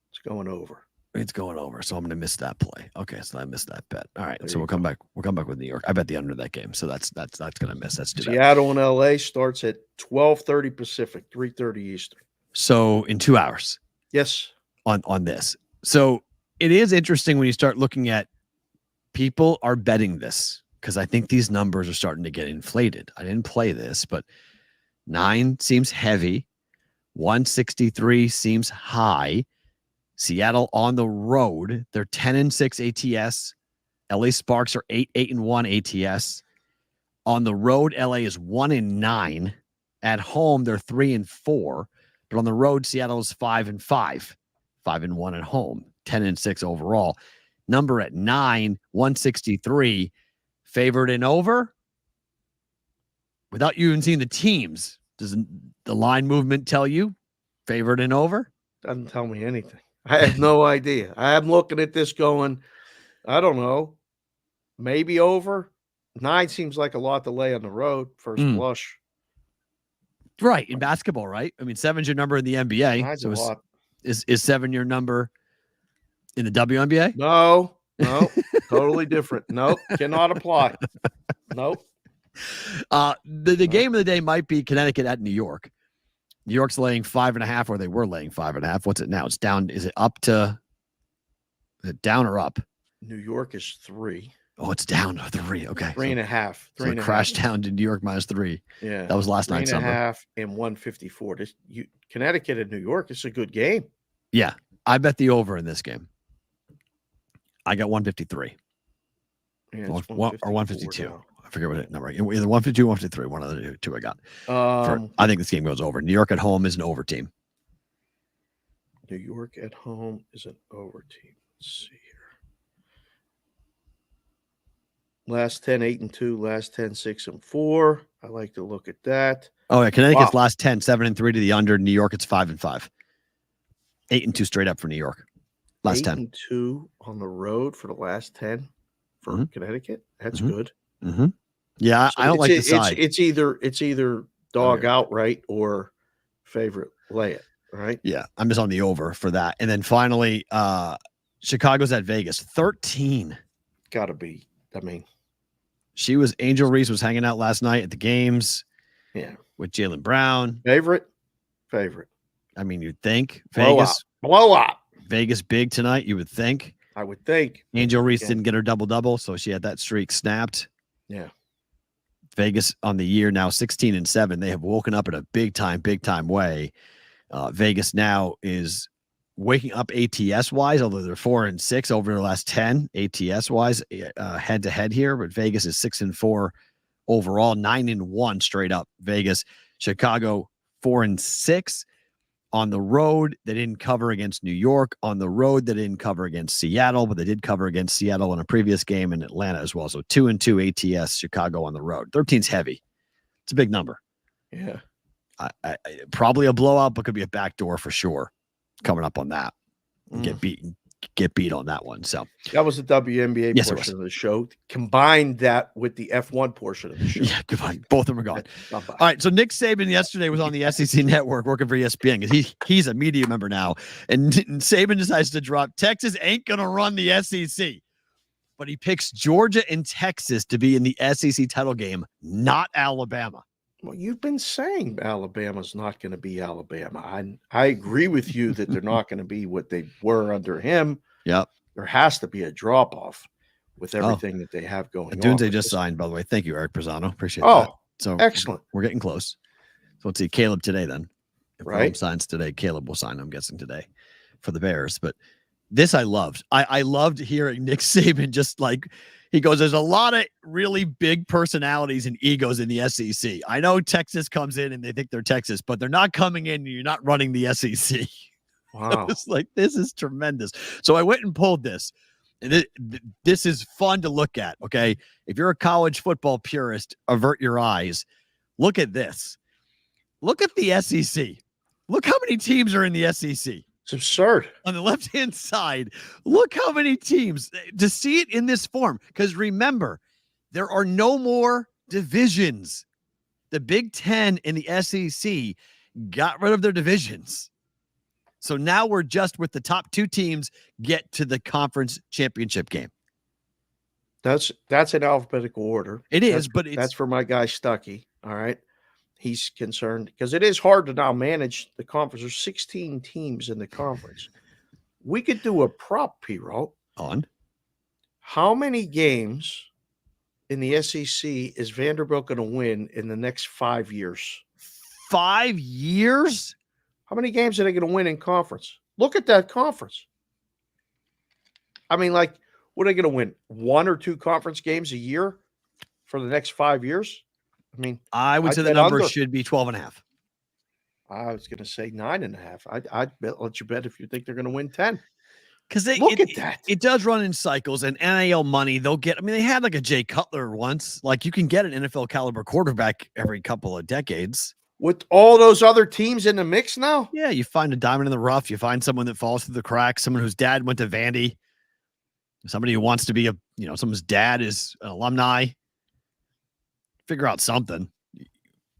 It's going over. It's going over. So I'm going to miss that play. Okay, so I missed that bet. All right. So we'll come back. We'll come back with New York. I bet the under that game. So that's going to miss. That's Seattle and LA starts at 12:30 Pacific, 3:30 Eastern. So in 2 hours. Yes. On this. So it is interesting when you start looking at people are betting this because I think these numbers are starting to get inflated. I didn't play this, but 9 seems heavy. 163 seems high. Seattle on the road, they're 10-6 ATS. LA Sparks are 8-1 ATS. On the road, LA is 1-9. At home, they're 3-4. But on the road, Seattle is 5-5. 5-1 at home. 10-6 overall. Number at 9, 163. Favored in over. Without you even seeing the teams, does the line movement tell you favored in over? Doesn't tell me anything. I have no idea. I'm looking at this going, I don't know, maybe over. 9 seems like a lot to lay on the road, first blush. Right, in basketball, right? I mean, 7's your number in the NBA. So is 7 your number in the WNBA? No, totally different. Nope, cannot apply. Nope. The game of the day might be Connecticut at New York. New York's laying 5.5, or they were laying 5.5. What's it now? It's down. Is it up to? Is it down or up? New York is 3. Oh, it's down to 3. Okay, 3.5. So it crashed down to New York -3. Yeah, that was last night. 3.5 and 154. Connecticut and New York. It's a good game. Yeah, I bet the over in this game. I got 153. Yeah, or 152. Now. I forget what number. Either 152, 153. One of the two I got. I think this game goes over. New York at home is an over team. New York at home is an over team. Let's see here. Last 10, 8-2. Last 10, 6-4. I like to look at that. Oh yeah, Connecticut's last 10, 7-3 to the under. New York, it's 5-5. 8-2 straight up for New York. Last 10. 8-2 on the road for the last 10 for Connecticut. That's good. Mm-hmm. Yeah, so I don't like the side. It's either dog outright or favorite lay it, right? Yeah, I'm just on the over for that. And then finally, Chicago's at Vegas, 13. Gotta be. I mean, Angel Reese was hanging out last night at the games. Yeah, with Jaylen Brown. Favorite. I mean, you'd think Vegas blow up. Vegas big tonight. You would think. I would think. Angel Reese didn't get her double, so she had that streak snapped. Yeah. Vegas on the year now 16-7. They have woken up in a big time way. Vegas now is waking up ATS wise, although they're 4-6 over the last 10 ATS wise, head to head here. But Vegas is 6-4 overall, 9-1 straight up. Vegas, Chicago 4-6 On the road, they didn't cover against New York. On the road, they didn't cover against Seattle, but they did cover against Seattle in a previous game in Atlanta as well. So 2-2 ATS, Chicago on the road. 13's heavy. It's a big number. Yeah. I probably a blowout, but could be a backdoor for sure. Coming up on that. Get beat on that one. So that was the WNBA portion of the show. Combined that with the F1 portion of the show. Yeah, goodbye. Both of them are gone. All right. So Nick Saban yesterday was on the SEC network working for ESPN because he's a media member now. And Saban decides to drop Texas ain't gonna run the SEC. But he picks Georgia and Texas to be in the SEC title game, not Alabama. Well, you've been saying Alabama's not going to be Alabama. I agree with you that they're not going to be what they were under him. Yep. There has to be a drop-off with everything that they have going on. Dunes they just signed, by the way. Thank you, Eric Pisano. Appreciate that. So excellent. We're getting close. So let's see. Caleb today then. If right. Rome signs today, Caleb will sign, I'm guessing, today for the Bears. But this I loved. I loved hearing Nick Saban just like he goes, there's a lot of really big personalities and egos in the SEC. I know Texas comes in and they think they're Texas, but they're not coming in and you're not running the SEC. Wow. It's like, this is tremendous. So I went and pulled this. And this is fun to look at, okay? If you're a college football purist, avert your eyes. Look at this. Look at the SEC. Look how many teams are in the SEC. It's absurd. On the left-hand side, look how many teams. To see it in this form, because remember, there are no more divisions. The Big Ten and the SEC got rid of their divisions. So now we're just with the top two teams get to the conference championship game. That's in alphabetical order. It is, but that's for my guy Stuckey. All right. He's concerned because it is hard to now manage the conference. There's 16 teams in the conference. We could do a prop, P-Roll. On how many games in the SEC is Vanderbilt going to win in the next 5 years? 5 years? How many games are they going to win in conference? Look at that conference. I mean, like, what are they going to win? 1 or 2 conference games a year for the next 5 years? I mean, I would say the number should be 12.5. I was going to say 9.5. I'd let you bet if you think they're going to win 10. Because look at that. It does run in cycles, and NIL money, they'll get. I mean, they had like a Jay Cutler once. Like, you can get an NFL caliber quarterback every couple of decades. With all those other teams in the mix now? Yeah, you find a diamond in the rough. You find someone that falls through the cracks, someone whose dad went to Vandy, somebody who wants to be someone's dad is an alumni. Figure out something.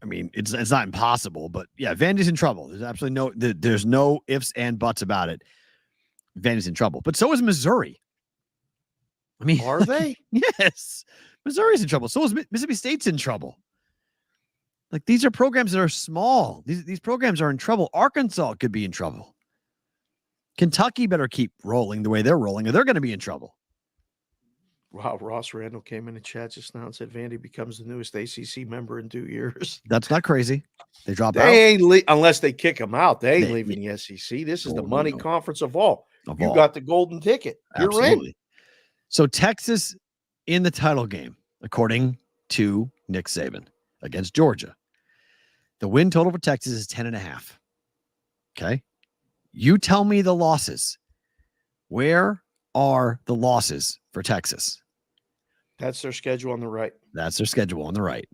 I mean, it's not impossible, but yeah, Vandy's in trouble. There's absolutely there's no ifs and buts about it. Vandy's in trouble, but so is Missouri. I mean, are they? Yes, Missouri's in trouble. So is Mississippi State's in trouble. Like, these are programs that are small. These programs are in trouble. Arkansas could be in trouble. Kentucky better keep rolling the way they're rolling, or they're going to be in trouble. Wow, Ross Randall came in the chat just now and said Vandy becomes the newest ACC member in 2 years. That's not crazy. They drop out. Ain't unless they kick them out. They ain't leaving the SEC. This is the money conference of all. You got the golden ticket. You're in. So Texas in the title game, according to Nick Saban, against Georgia. The win total for Texas is 10.5. Okay. You tell me the losses. Where are the losses for Texas? That's their schedule on the right. That's their schedule on the right.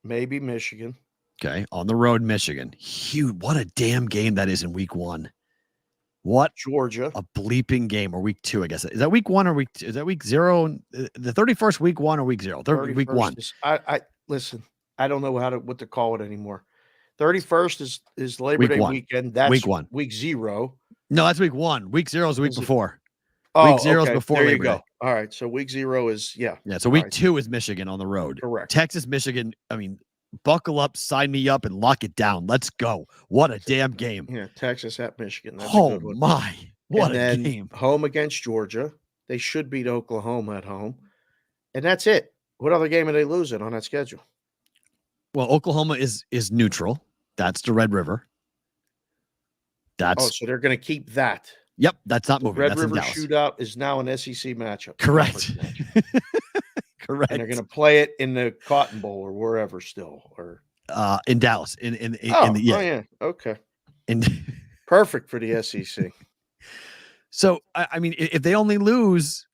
Maybe Michigan. Okay. On the road, Michigan. Huge. What a damn game that is in week 1. What? Georgia. A bleeping game, or week 2, I guess. Is that week 1 or week 2? Is that week 0? The 31st, week 1 or week 0? Week 1. I listen, I don't know what to call it anymore. 31st is Labor Day weekend. That's week 1. Week 0. No, that's week 1. Week 0 is the week before. Oh, week 0 is before there Labor you go. Day. All right. So week 0 is, yeah. Yeah. So week 2 is Michigan on the road. Correct. Texas, Michigan. I mean, buckle up, sign me up, and lock it down. Let's go. What a damn game. Yeah. Texas at Michigan. That's oh, my. What and a game. Home against Georgia. They should beat Oklahoma at home. And that's it. What other game are they losing on that schedule? Well, Oklahoma is neutral. That's the Red River. So they're going to keep that. Yep, that's not moving. Red that's River Shootout is now an SEC matchup. Correct. Correct. And they're going to play it in the Cotton Bowl or wherever still, or in Dallas. In the yeah. Okay. And perfect for the SEC. So, I mean, if they only lose,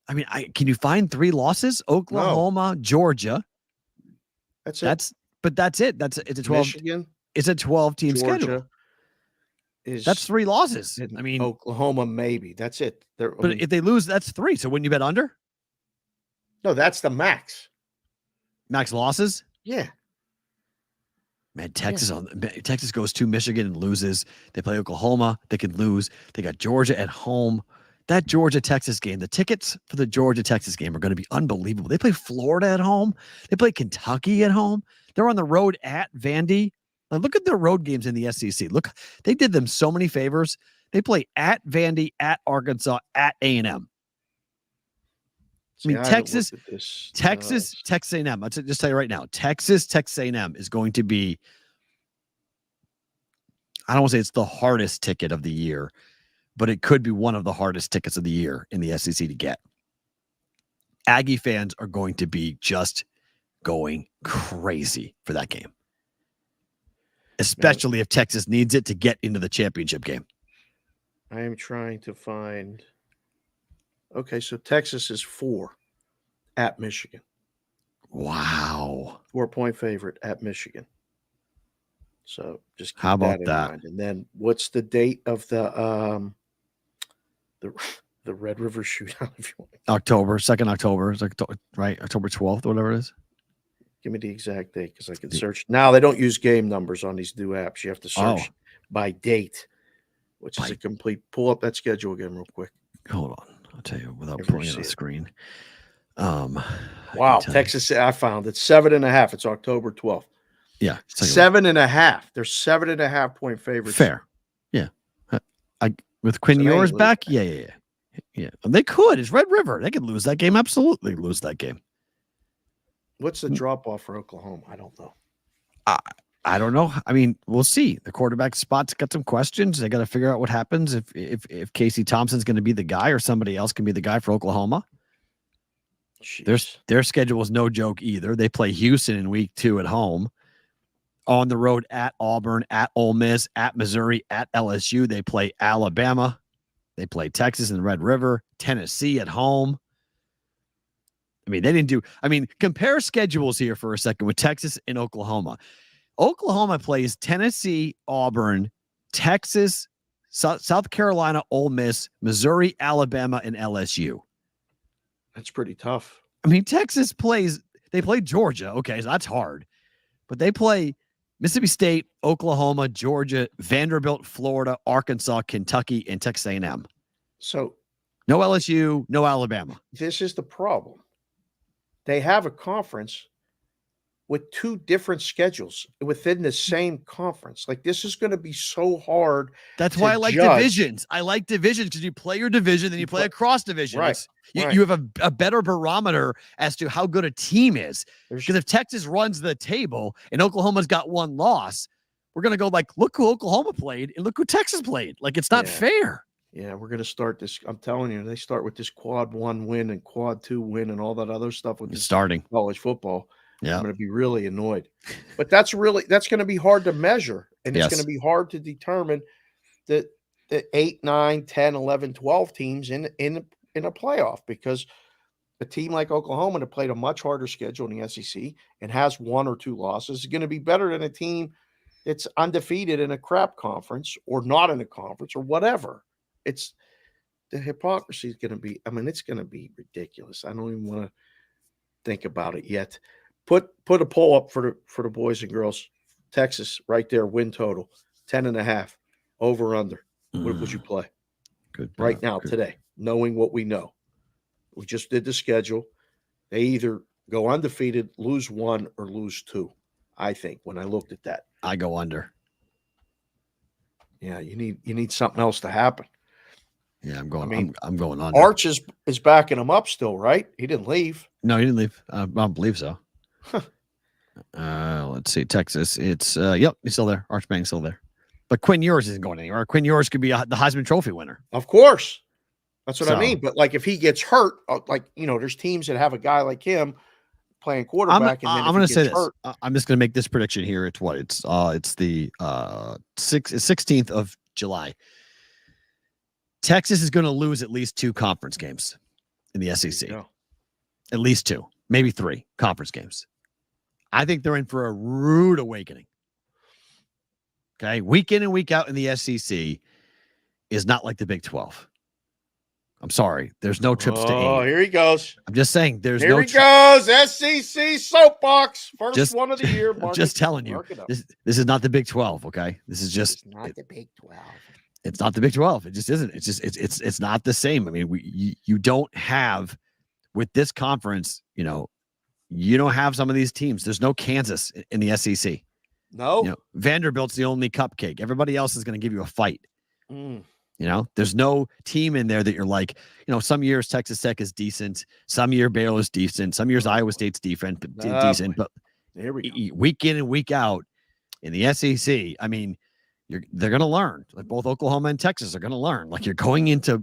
I mean, can you find 3 losses? Oklahoma, Georgia. That's it. That's it. It's a 12. Michigan. It's a 12-team Georgia schedule. That's 3 losses. I mean, Oklahoma, maybe. That's it. But if they lose, that's 3. So wouldn't you bet under? No, that's the max. Max losses? Yeah. Man, Texas goes to Michigan and loses. They play Oklahoma. They can lose. They got Georgia at home. That Georgia-Texas game, the tickets for the Georgia-Texas game are going to be unbelievable. They play Florida at home. They play Kentucky at home. They're on the road at Vandy. Now, look at their road games in the SEC. Look, they did them so many favors. They play at Vandy, at Arkansas, at A&M. I mean, Texas, Texas A&M. I'll just tell you right now, Texas A&M is going to be, I don't want to say it's the hardest ticket of the year, but it could be one of the hardest tickets of the year in the SEC to get. Aggie fans are going to be just going crazy for that game, especially if Texas needs it to get into the championship game. I am trying to find. Okay, so Texas is 4 at Michigan. Wow. 4-point favorite at Michigan. So just keep how about that in that? mind. And then what's the date of the Red River Shootout? If you want. October 2nd, October. It's like right, October 12th, whatever it is. Give me the exact date because I can search. Now they don't use game numbers on these new apps. You have to search by date, which is a complete. Pull up that schedule again real quick. Hold on. I'll tell you without pulling it on the screen. Wow, Texas, I found it 7.5. It's October 12th. Yeah. 7.5. They're 7.5 point favorites. Fair. Yeah. With Quinn Ewers back. Yeah. And they could. It's Red River. They could lose that game. Absolutely lose that game. What's the drop off for Oklahoma? I don't know. I don't know. I mean, we'll see. The quarterback spot's got some questions. They got to figure out what happens if Casey Thompson's going to be the guy or somebody else can be the guy for Oklahoma. Their schedule is no joke either. They play Houston in week 2 at home, on the road at Auburn, at Ole Miss, at Missouri, at LSU. They play Alabama. They play Texas and Red River, Tennessee at home. Compare schedules here for a second with Texas and Oklahoma. Oklahoma plays Tennessee, Auburn, Texas, South Carolina, Ole Miss, Missouri, Alabama, and LSU. That's pretty tough. I mean, Texas they play Georgia. Okay, so that's hard. But they play Mississippi State, Oklahoma, Georgia, Vanderbilt, Florida, Arkansas, Kentucky, and Texas A&M. So no LSU, no Alabama. This is the problem. They have a conference with 2 different schedules within the same conference. Like, this is going to be so hard. That's why I like divisions. I like divisions because you play your division, then you play across division. Right. You have a better barometer as to how good a team is. Because if Texas runs the table and Oklahoma's got 1 loss, we're going to go like, look who Oklahoma played and look who Texas played. Like, it's not fair. Yeah, we're going to start this. I'm telling you, they start with this quad 1 win and quad 2 win and all that other stuff with this starting college football. Yeah, I'm going to be really annoyed. But that's going to be hard to measure. And it's going to be hard to determine the 8, 9, 10, 11, 12 teams in a playoff, because a team like Oklahoma that played a much harder schedule in the SEC and has 1 or 2 losses is going to be better than a team that's undefeated in a crap conference or not in a conference or whatever. It's the hypocrisy is going to be, it's going to be ridiculous. I don't even want to think about it yet. Put a poll up for the boys and girls. Texas right there, win total 10.5, over under. What would you play? Good. Right now, today, knowing what we know. We just did the schedule. They either go undefeated, lose 1, or lose 2. I think when I looked at that, I go under. Yeah, you need something else to happen. Yeah, I'm going under. Arch is backing him up still, right? He didn't leave. No, he didn't leave. I don't believe so. Let's see. Texas. It's he's still there. Arch Bang's still there. But Quinn Ewers isn't going anywhere. Quinn Ewers could be the Heisman Trophy winner. Of course. That's what I mean. But like if he gets hurt, there's teams that have a guy like him playing quarterback. I'm going to say this. I'm just going to make this prediction here. It's what? It's the 16th of July. Texas is going to lose at least 2 conference games in the SEC. At least 2, maybe 3 conference games. I think they're in for a rude awakening. Okay, week in and week out in the SEC is not like the Big 12. I'm sorry. There's no trips to aim. Oh, here he goes. I'm just saying there's here he goes. SEC soapbox. First one of the year. I'm just telling you. This is not the Big 12, okay? This is just not the Big 12. It's not the Big 12. It just isn't. It's just it's not the same. I mean, you don't have with this conference, you don't have some of these teams. There's no Kansas in the SEC. No. Vanderbilt's the only cupcake. Everybody else is going to give you a fight. There's no team in there that you're like, some years Texas Tech is decent. Some year Baylor's decent. Some years Iowa State's decent. But here we go. Week in and week out in the SEC, I mean, they're going to learn. Like both Oklahoma and Texas are going to learn. Like you're going into,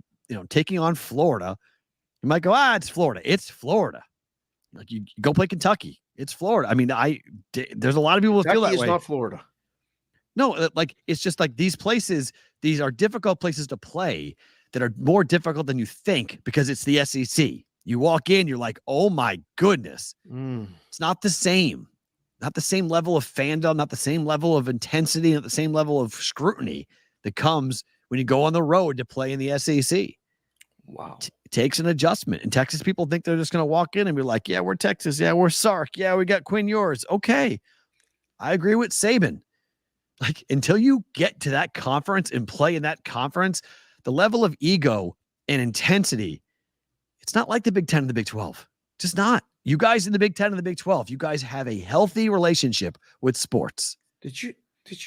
taking on Florida. You might go, it's Florida. It's Florida. Like you go play Kentucky. It's Florida. I mean, there's a lot of people who feel that way. It's not Florida. No, like it's just like these places. These are difficult places to play that are more difficult than you think because it's the SEC. You walk in, you're like, oh my goodness. It's not the same. Not the same level of fandom, not the same level of intensity, not the same level of scrutiny that comes when you go on the road to play in the SEC. Wow. It takes an adjustment. And Texas people think they're just going to walk in and be like, yeah, we're Texas. Yeah, we're Sark. Yeah, we got Quinn Ewers. Okay. I agree with Saban. Like until you get to that conference and play in that conference, the level of ego and intensity, it's not like the Big 10 and the Big 12. Just not. You guys in the Big 10 and the Big 12, you guys have a healthy relationship with sports. Did you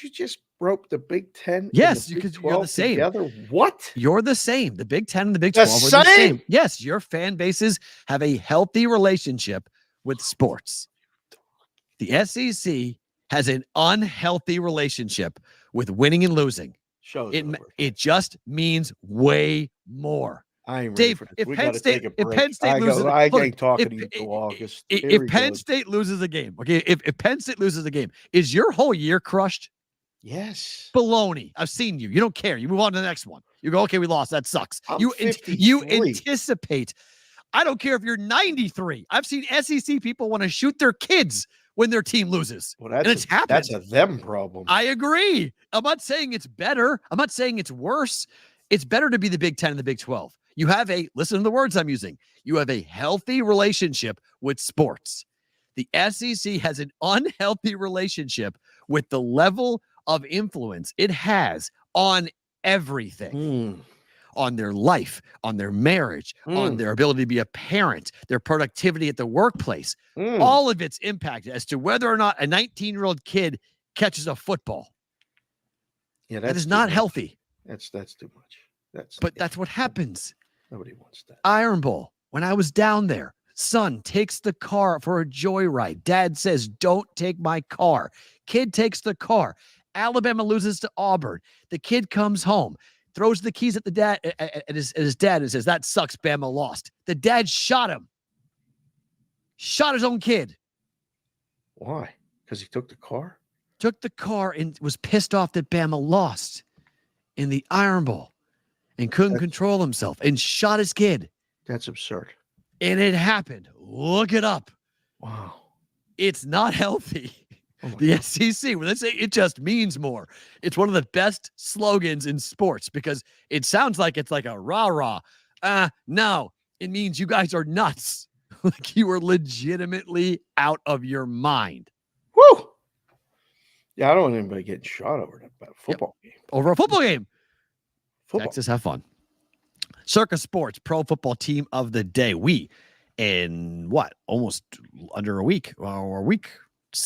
just rope the Big 10? Yes, because you're the same. Together? What? You're the same. The Big 10 and the Big 12 are the same. Yes, your fan bases have a healthy relationship with sports. The SEC has an unhealthy relationship with winning and losing. It just means way more. I ain't Dave, if Penn State loses, I ain't talking to you until August. If Penn State loses a game, okay, if Penn State loses a game, is your whole year crushed? Yes. Baloney. I've seen you. You don't care. You move on to the next one. You go, okay, we lost. That sucks. You anticipate. I don't care if you're 93. I've seen SEC people want to shoot their kids when their team loses. Well, and it's happened. That's a them problem. I agree. I'm not saying it's better. I'm not saying it's worse. It's better to be the Big 10 and the Big 12. You have listen to the words I'm using. You have a healthy relationship with sports. The SEC has an unhealthy relationship with the level of influence it has on everything. On their life, on their marriage, on their ability to be a parent, their productivity at the workplace. All of it's impacted as to whether or not a 19-year-old kid catches a football. Yeah, that is not healthy. That's too much. That's what happens. Nobody wants that. Iron Bowl. When I was down there, son takes the car for a joyride. Dad says, "Don't take my car." Kid takes the car. Alabama loses to Auburn. The kid comes home, throws the keys at the dad at his dad and says, "That sucks. Bama lost." The dad shot him. Shot his own kid. Why? Because he took the car? Took the car and was pissed off that Bama lost in the Iron Bowl and couldn't control himself and shot his kid. That's absurd. And it happened. Look it up. Wow. It's not healthy. The SEC, when they say it just means more, it's one of the best slogans in sports because it sounds like it's like a rah-rah. No, it means you guys are nuts. Like you are legitimately out of your mind. Woo! Yeah, I don't want anybody getting shot over a football game. Over a football game. Texas, have fun. Circa Sports Pro Football Team of the Day. We, in almost under a week, or a week,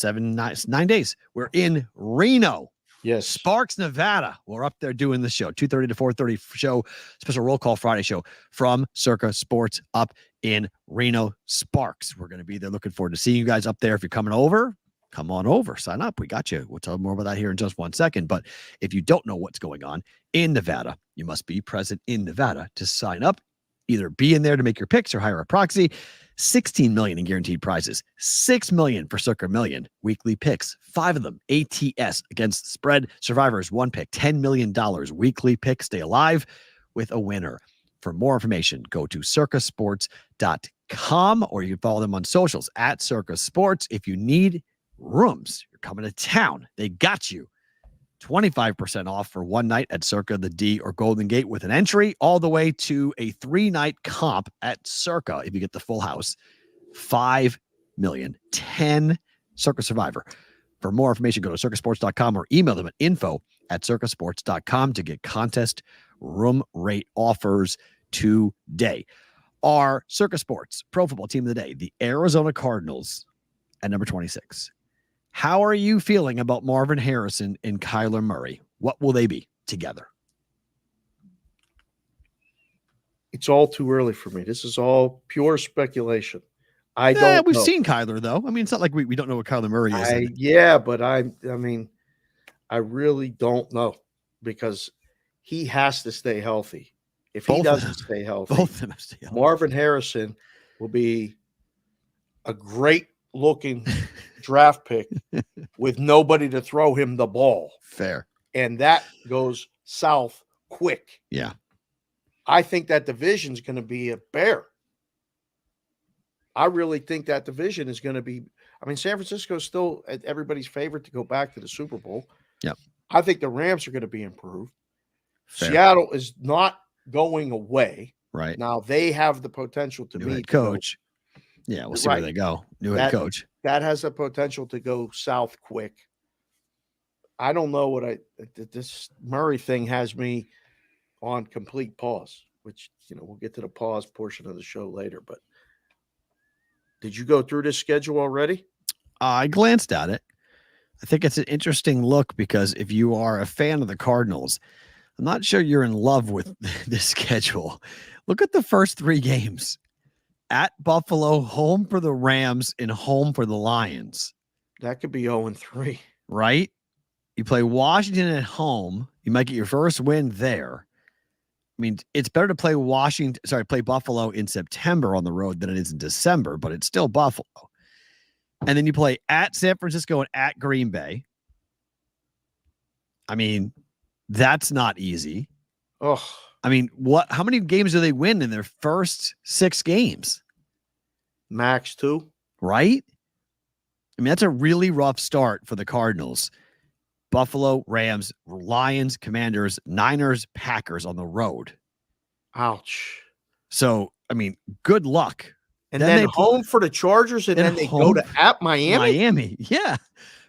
9 days. We're in Reno. Yes. Sparks, Nevada. We're up there doing the show. 2:30 to 4:30 show. Special Roll Call Friday show from Circa Sports up in Reno. Sparks. We're going to be there. Looking forward to seeing you guys up there. If you're coming over, come on over. Sign up. We got you. We'll tell you more about that here in just 1 second. But if you don't know what's going on in Nevada, you must be present in Nevada to sign up. Either be in there to make your picks or hire a proxy. $16 million in guaranteed prizes, $6 million for Circa Million. Weekly picks, 5 of them ATS against the spread. Survivors, 1 pick, $10 million. Weekly picks, stay alive with a winner. For more information, go to circasports.com, or you can follow them on socials at Circa Sports. If you need rooms, you're coming to town, they got you. 25% off for one night at Circa, the D, or Golden Gate with an entry, all the way to a 3-night comp at Circa. If you get the full house, $5 million, 10 Circa Survivor. For more information, go to circasports.com or email them at info@circasports.com to get contest room rate offers today. Our Circa Sports Pro Football Team of the Day, the Arizona Cardinals at number 26. How are you feeling about Marvin Harrison and Kyler Murray? What will they be together? It's all too early for me. This is all pure speculation. I don't We've know. seen Kyler, though. I mean, it's not like we don't know what Kyler Murray is. But I mean, I really don't know because he has to stay healthy. If he doesn't stay healthy, both of them have to stay healthy. Marvin Harrison will be a great looking draft pick with nobody to throw him the ball. Fair. And that goes south quick. Yeah. I think that division's going to be a bear. I really think that division is going to be, I mean, San Francisco's still everybody's favorite to go back to the Super Bowl. Yep. I think the Rams are going to be improved. Fair. Seattle is not going away. Right. Now they have the potential to New be head coach. Yeah, we'll see where they go. New head coach. That has the potential to go south quick. I don't know what this Murray thing has me on complete pause, which, we'll get to the pause portion of the show later. But did you go through this schedule already? I glanced at it. I think it's an interesting look because if you are a fan of the Cardinals, I'm not sure you're in love with this schedule. Look at the first 3 games. At Buffalo, home for the Rams, and home for the Lions. That could be 0-3. Right? You play Washington at home. You might get your first win there. I mean, it's better to play play Buffalo in September on the road than it is in December, but it's still Buffalo. And then you play at San Francisco and at Green Bay. I mean, that's not easy. Oh, I mean, how many games do they win in their first 6 games? Max 2. Right? I mean, that's a really rough start for the Cardinals. Buffalo, Rams, Lions, Commanders, Niners, Packers on the road. Ouch. So, I mean, good luck. And then home for the Chargers, and then they go to at Miami? Miami, yeah.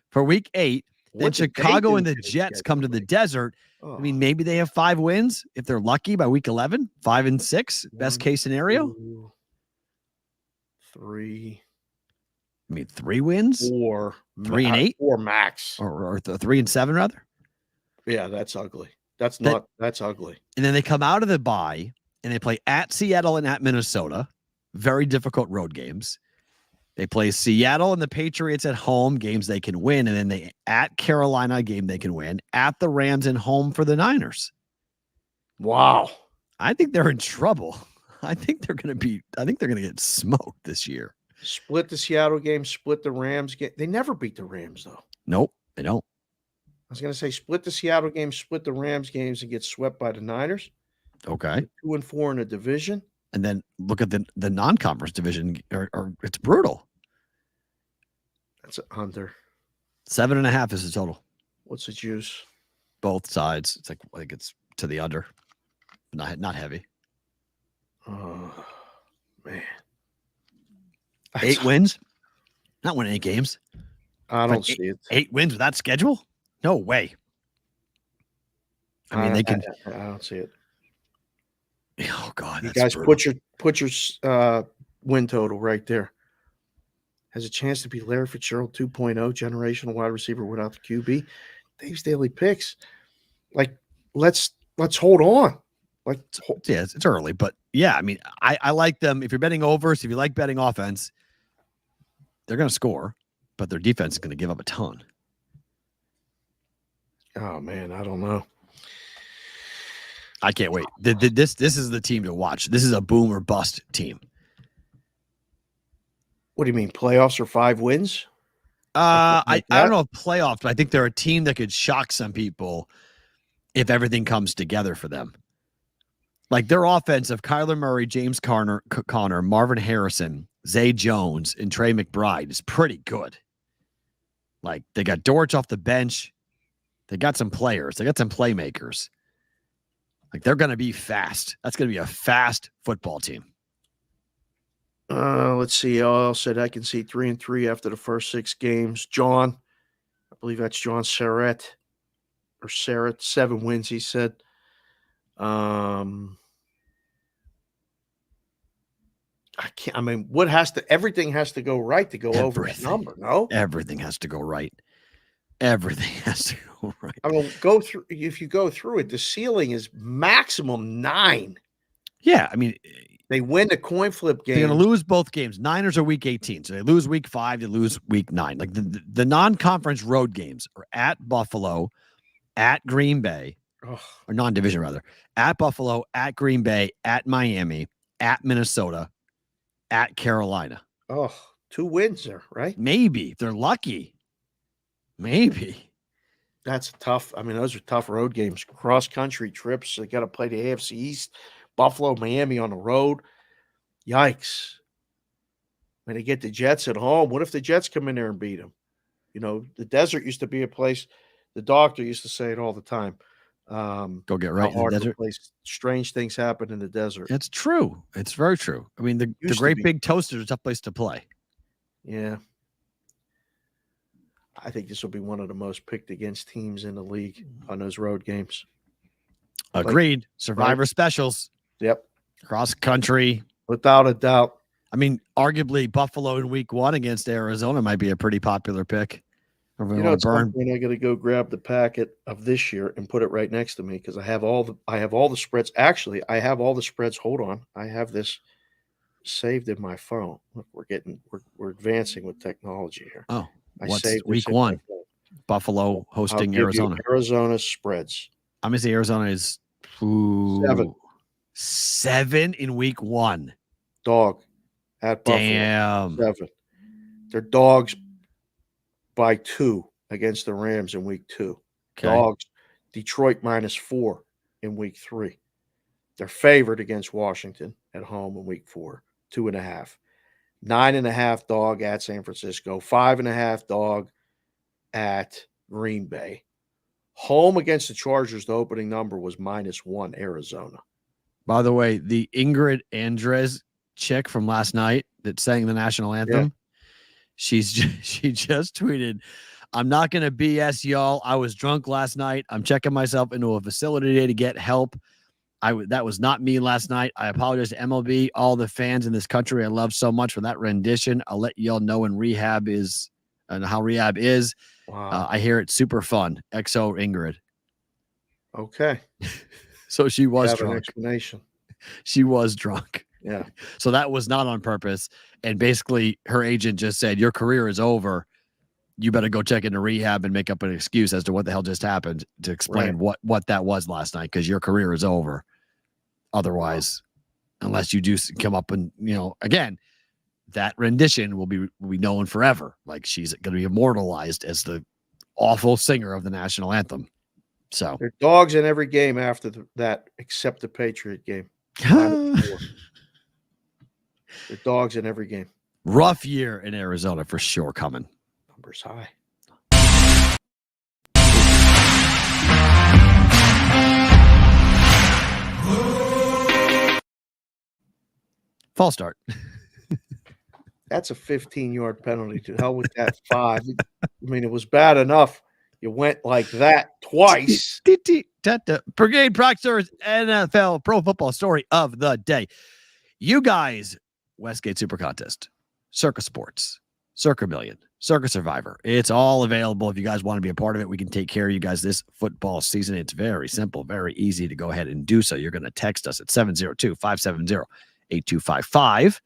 For week 8. Then Chicago and the Jets come to the desert. Oh. I mean, maybe they have 5 wins if they're lucky by week 11, 5-6, best case scenario. 2, 3. I mean, 3 wins, 4, 3-8, 4 max, or 3-7 rather. Yeah, that's ugly. That's ugly. And then they come out of the bye and they play at Seattle and at Minnesota. Very difficult road games. They play Seattle and the Patriots at home, games they can win, and then they at Carolina, a game they can win, at the Rams and home for the Niners. Wow. I think they're in trouble. I think they're going to get smoked this year. Split the Seattle game, split the Rams game. They never beat the Rams, though. Nope, they don't. I was going to say split the Seattle game, split the Rams games, and get swept by the Niners. Okay. 2-4 in the division. And then look at the non-conference division, or it's brutal. That's under. 7.5 is the total. What's the juice? Both sides. It's like, I think it's to the under. Not heavy. Oh, man. 8 wins? Not winning 8 games. I don't see it. 8 wins with that schedule? No way. I mean, they can. I don't see it. Oh God, you that's guys brutal. put your win total right there. Has a chance to be Larry Fitzgerald 2.0, generational wide receiver without the QB. Dave's Daily Picks. Like, let's hold on. Like, yeah, it's early, but yeah, I mean, I like them. If you're betting overs, if you like betting offense, they're going to score, but their defense is going to give up a ton. Oh man, I don't know. I can't wait. This is the team to watch. This is a boom or bust team. What do you mean, playoffs or 5 wins? I don't know if playoffs, but I think they're a team that could shock some people if everything comes together for them. Like their offense of Kyler Murray, James Conner, Marvin Harrison, Zay Jones, and Trey McBride is pretty good. Like they got Dortch off the bench. They got some players. They got some playmakers. Like they're going to be fast. That's going to be a fast football team. Let's see. I said I can see 3-3 after the first 6 games. John, I believe that's John Serrett or Serrett, 7 wins. He said. I can't. I mean, everything has to go right to go over that number. No, everything has to go right. Everything has to go right. I mean, if you go through it, the ceiling is maximum 9. Yeah, I mean, they win the coin flip game. They're going to lose both games. Niners are week 18, so they lose week 5. They lose week 9. Like the non-conference road games are at Buffalo, at Green Bay, or non-division rather, at Buffalo, at Green Bay, at Miami, at Minnesota, at Carolina. 2 wins there, right? Maybe they're lucky. Maybe. That's tough. I mean, those are tough road games. Cross-country trips. They got to play the AFC East, Buffalo, Miami on the road. Yikes. When they get the Jets at home, what if the Jets come in there and beat them? You know, the desert used to be a place, the doctor used to say it all the time. Go get right in the desert. Strange things happen in the desert. It's true. It's very true. I mean, the Great Big Toaster is a tough place to play. Yeah. I think this will be one of the most picked against teams in the league on those road games. Agreed. Survivor specials. Yep. Cross country. Without a doubt. I mean, arguably Buffalo in week 1 against Arizona might be a pretty popular pick. You know, at some point I got to go grab the packet of this year and put it right next to me because I have all the spreads. Actually, I have all the spreads. Hold on, I have this saved in my phone. Look, we're advancing with technology here. Oh, what's week 1? Buffalo hosting Arizona. Arizona spreads. I'm gonna say Arizona is 7 in week 1. Dog at Buffalo. Damn. 7. They're dogs by 2 against the Rams in week 2. Okay. Dogs, Detroit -4 in week 3. They're favored against Washington at home in week 4, 2.5. 9.5 dog at San Francisco. 5.5 dog at Green Bay. Home against the Chargers, the opening number was -1 Arizona. By the way, the Ingrid Andres chick from last night that sang the national anthem, she just tweeted, "I'm not going to BS y'all. I was drunk last night. I'm checking myself into a facility today to get help. That was not me last night. I apologize to MLB, all the fans in this country I love so much for that rendition. I'll let y'all know when rehab is and how rehab is. Wow. I hear it's super fun. XO Ingrid." Okay. So she was Have an drunk. explanation. She was drunk. Yeah. So that was not on purpose. And basically her agent just said, your career is over. You better go check into rehab and make up an excuse as to what the hell just happened to explain what that was last night, because your career is over. Otherwise, unless you do come up and, again, that rendition will be known forever. Like she's going to be immortalized as the awful singer of the national anthem. So they're dogs in every game after that, except the Patriot game. They're dogs in every game. Rough year in Arizona for sure coming. Numbers high. False start. That's a 15-yard penalty. To hell with that 5. I mean, it was bad enough. You went like that twice. Brigade Proctor's NFL Pro Football Story of the Day. You guys, Westgate Super Contest, Circa Sports, Circa Million, Circa Survivor. It's all available if you guys want to be a part of it. We can take care of you guys this football season. It's very simple, very easy to go ahead and do so. You're going to text us at 702-570-8255.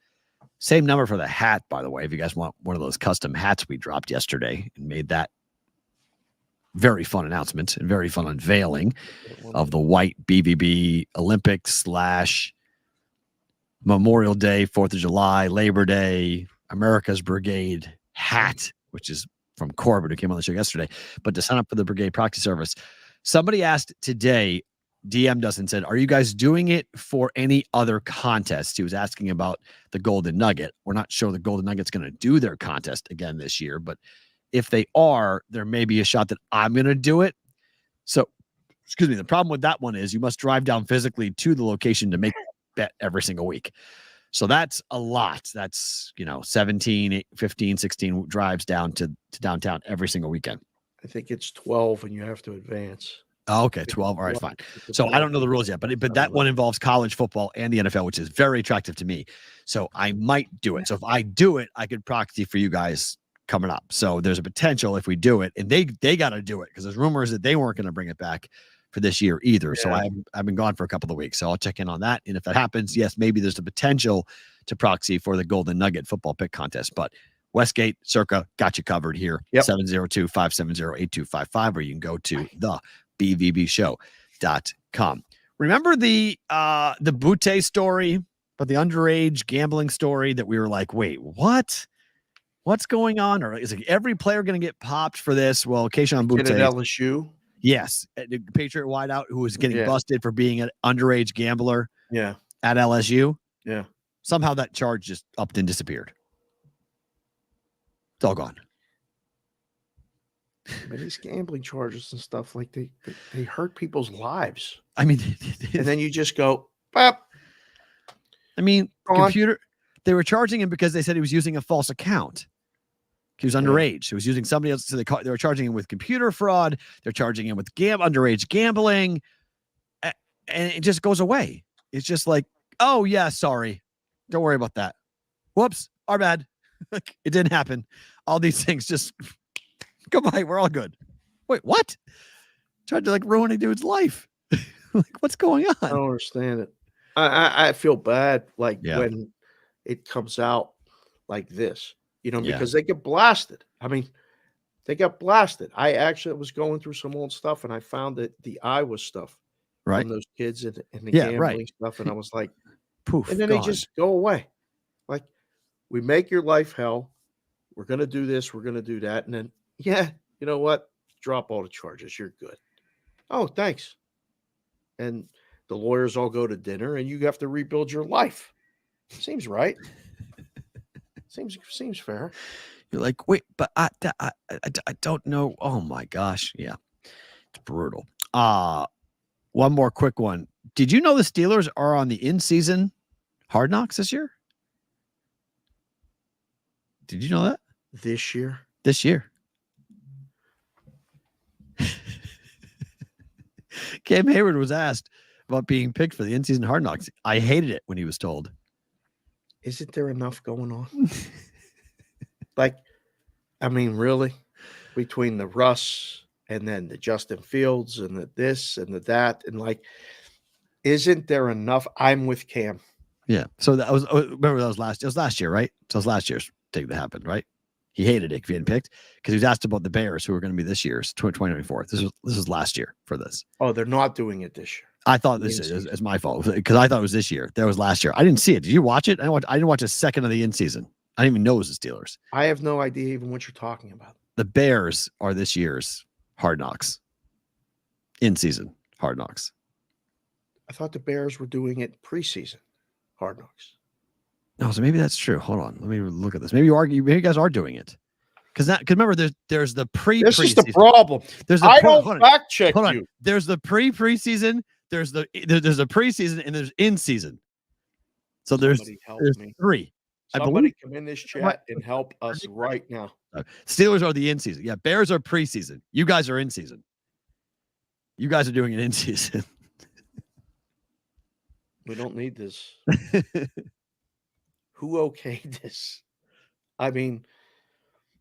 Same number for the hat, by the way, if you guys want one of those custom hats we dropped yesterday and made that very fun announcement and very fun unveiling of the white BVB Olympics / Memorial Day, 4th of July, Labor Day, America's Brigade hat, which is from Corbin, who came on the show yesterday, but to sign up for the Brigade proxy service. Somebody asked today, DM'd us and said, are you guys doing it for any other contest? He was asking about the Golden Nugget. We're not sure the Golden Nugget's going to do their contest again this year, but if they are, there may be a shot that I'm going to do it. So, excuse me, the problem with that one is you must drive down physically to the location to make that bet every single week. So that's a lot. That's, 17, 15, 16 drives down to downtown every single weekend. I think it's 12 and you have to advance. Oh, okay, 12. All right, fine. So I don't know the rules yet, but that one involves college football and the NFL, which is very attractive to me. So I might do it. So if I do it, I could proxy for you guys coming up. So there's a potential if we do it, and they got to do it because there's rumors that they weren't going to bring it back for this year either. Yeah. So I've been gone for a couple of weeks. So I'll check in on that. And if that happens, yes, maybe there's the potential to proxy for the Golden Nugget football pick contest. But Westgate, Circa, got you covered here. Yep. 702-570-8255, or you can go to thebvbshow.com. Remember the Butte story, but the underage gambling story that we were like, wait, what? What's going on? Or is every player going to get popped for this? Well, Keyshawn Butte at LSU. Yes, the Patriot wideout who was getting busted for being an underage gambler. Yeah, at LSU. Yeah, somehow that charge just upped and disappeared. It's all gone. But these gambling charges and stuff, like they hurt people's lives. I mean, and then you just go, Pop. I mean, computer. They were charging him because they said he was using a false account. He was underage. He was using somebody else. So they were charging him with computer fraud. They're charging him with underage gambling. And it just goes away. It's just like, oh, yeah, sorry. Don't worry about that. Whoops, our bad. It didn't happen. All these things just go by. We're all good. Wait, what? Tried to ruin a dude's life. What's going on? I don't understand it. I feel bad when it comes out like this. Because they get blasted. I mean, they got blasted. I actually was going through some old stuff, and I found that the Iowa stuff from those kids and the gambling stuff, and I was like, poof. And then they just go away. Like, we make your life hell. We're going to do this. We're going to do that. And then, you know what? Drop all the charges. You're good. Oh, thanks. And the lawyers all go to dinner, and you have to rebuild your life. Seems right. Seems fair. You're like, wait, but I don't know. Oh my gosh, yeah, it's brutal. One more quick one. Did you know the Steelers are on the in-season Hard Knocks this year? Did you know that? This year. Cam Hayward was asked about being picked for the in-season Hard Knocks. I hated it when he was told. Isn't there enough going on? Really? Between the Russ and then the Justin Fields and the this and the that, and isn't there enough? I'm with Cam. Yeah. So that was, remember it was last year, right? So it was last year's thing that happened, right? He hated it if he hadn't picked because he was asked about the Bears who were going to be this year's 2024. This was last year for this. Oh, they're not doing it this year. I thought this is my fault because I thought it was this year. That was last year. I didn't see it. Did you watch it? I didn't watch a second of the in-season. I didn't even know it was the Steelers. I have no idea even what you're talking about. The Bears are this year's Hard Knocks. In-season Hard Knocks. I thought the Bears were doing it preseason Hard Knocks. No, so maybe that's true. Hold on. Let me look at this. Maybe you guys are doing it. Because remember, there's the pre-preseason. This is the problem. I don't fact check you. There's the pre-preseason. There's the preseason, and there's in-season. So there's three. Somebody come in this chat and help us right now. Steelers are the in-season. Yeah, Bears are preseason. You guys are in-season. You guys are doing an in-season. We don't need this. Who okayed this? I mean,